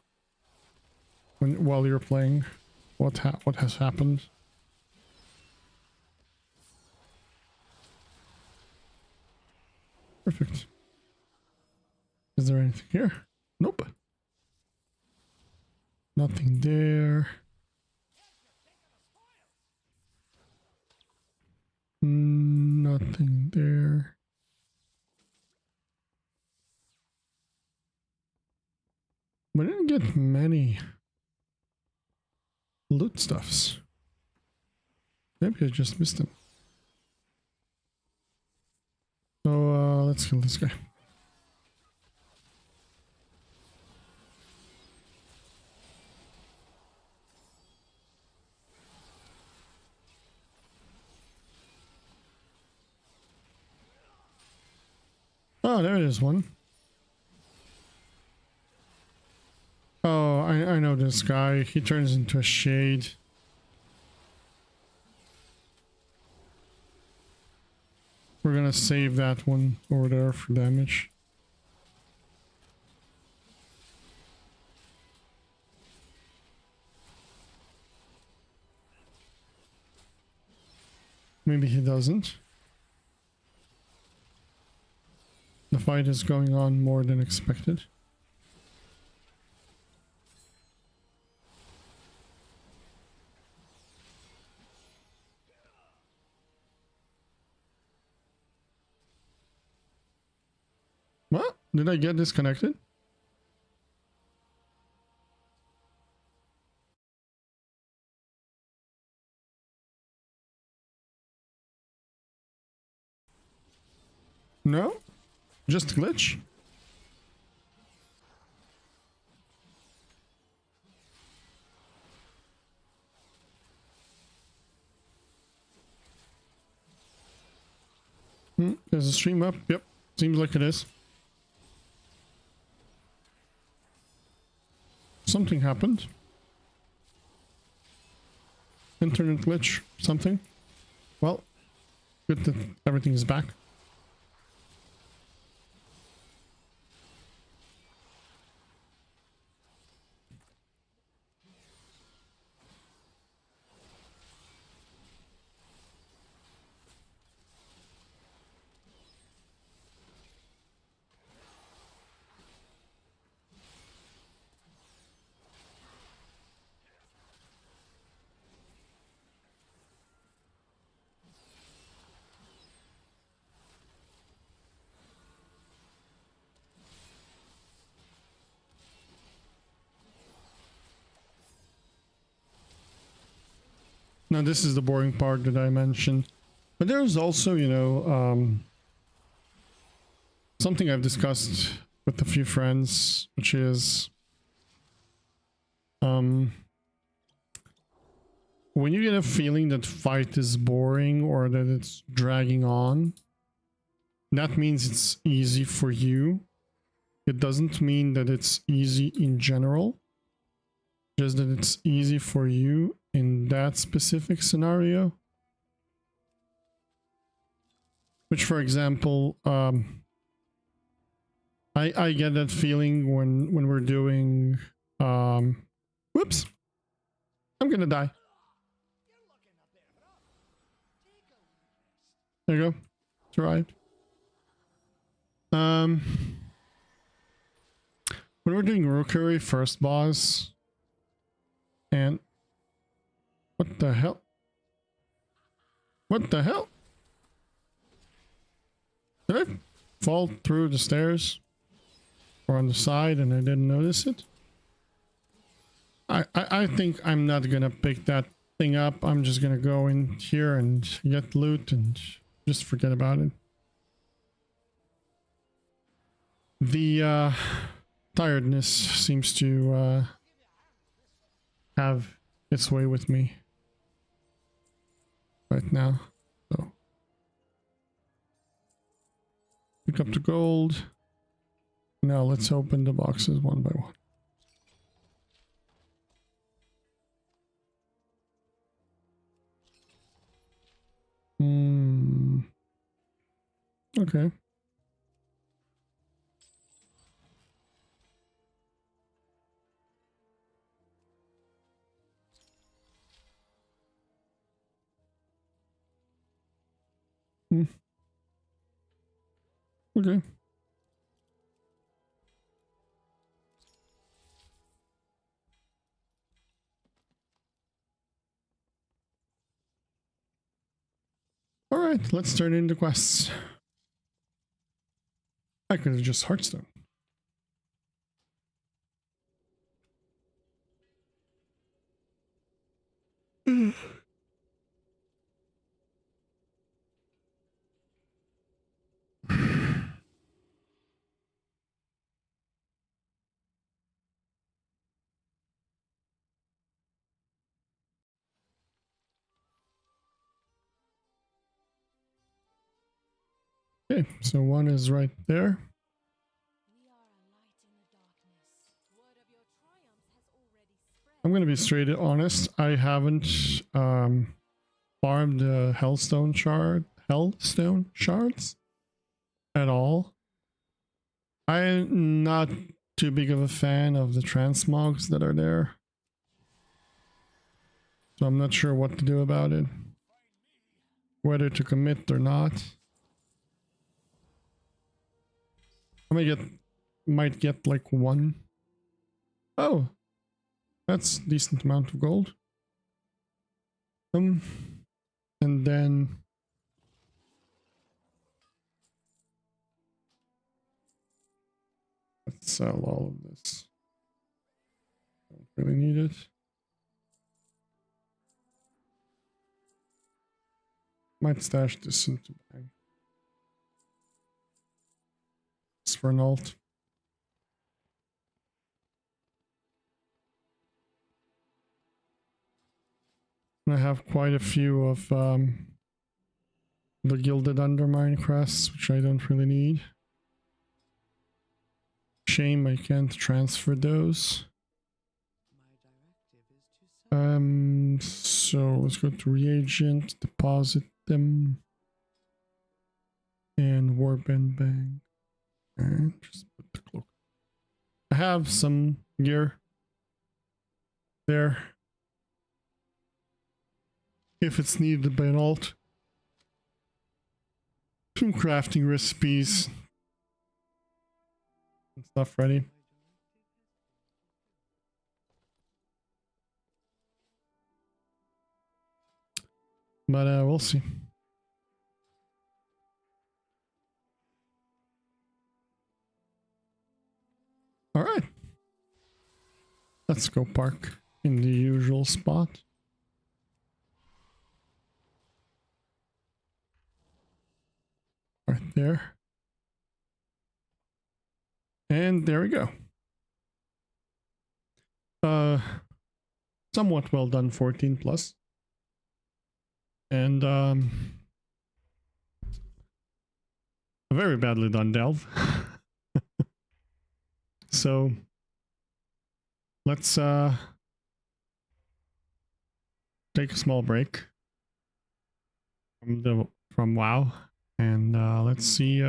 while you're playing what has happened. Perfect. Is there anything here? Nope. Nothing there. Nothing there. We didn't get many loot stuffs. Maybe I just missed them. So let's kill this guy. Oh, there is one. Oh, I know this guy. He turns into a shade. We're gonna save that one over there for damage. Maybe he doesn't. The fight is going on more than expected. What? Did I get disconnected? No? Just a glitch? There's a stream up. Yep. Seems like it is. Something happened. Internet glitch. Something. Well, good that everything is back. Now this is the boring part that I mentioned, but there's also, you know, something I've discussed with a few friends, which is when you get a feeling that fight is boring or that it's dragging on, that means it's easy for you. It doesn't mean that it's easy in general, just that it's easy for you in that specific scenario. Which, for example, I get that feeling when we're doing whoops, I'm gonna die. There you go. It's arrived. When we're doing Rookery first boss, and what the hell? What the hell? Did I fall through the stairs? Or on the side and I didn't notice it? I think I'm not gonna pick that thing up, I'm just gonna go in here and get loot and just forget about it. The tiredness seems to have its way with me right now. So pick up the gold. Now let's open the boxes one by one. Okay. Okay. All right, let's turn into quests. I could have just Hearthstone. Okay, so one is right there. I'm gonna be straight honest. I haven't farmed the Hellstone shards at all. I'm not too big of a fan of the transmogs that are there, so I'm not sure what to do about it. Whether to commit or not. Might get like one. Oh, that's a decent amount of gold. And then let's sell all of this. Don't really need it. Might stash this into bag. It's for an alt. I have quite a few of the Gilded Undermine crests, which I don't really need. Shame I can't transfer those. So let's go to reagent, deposit them, and warband bang. And just put the cloak. I have some gear there if it's needed by an alt. Some crafting recipes and stuff ready. But we'll see. All right. Let's go park in the usual spot. Right there. And there we go. Somewhat well done 14 plus. And a very badly done delve. So let's take a small break from WoW, and let's see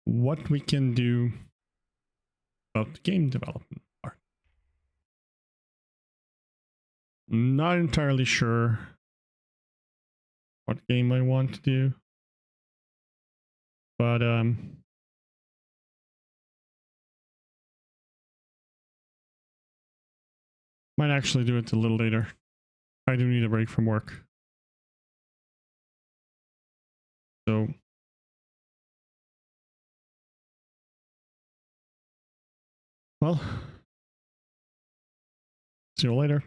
what we can do about the game development part. Not entirely sure what game I want to do, but might actually do it a little later. I do need a break from work. So well, See you later.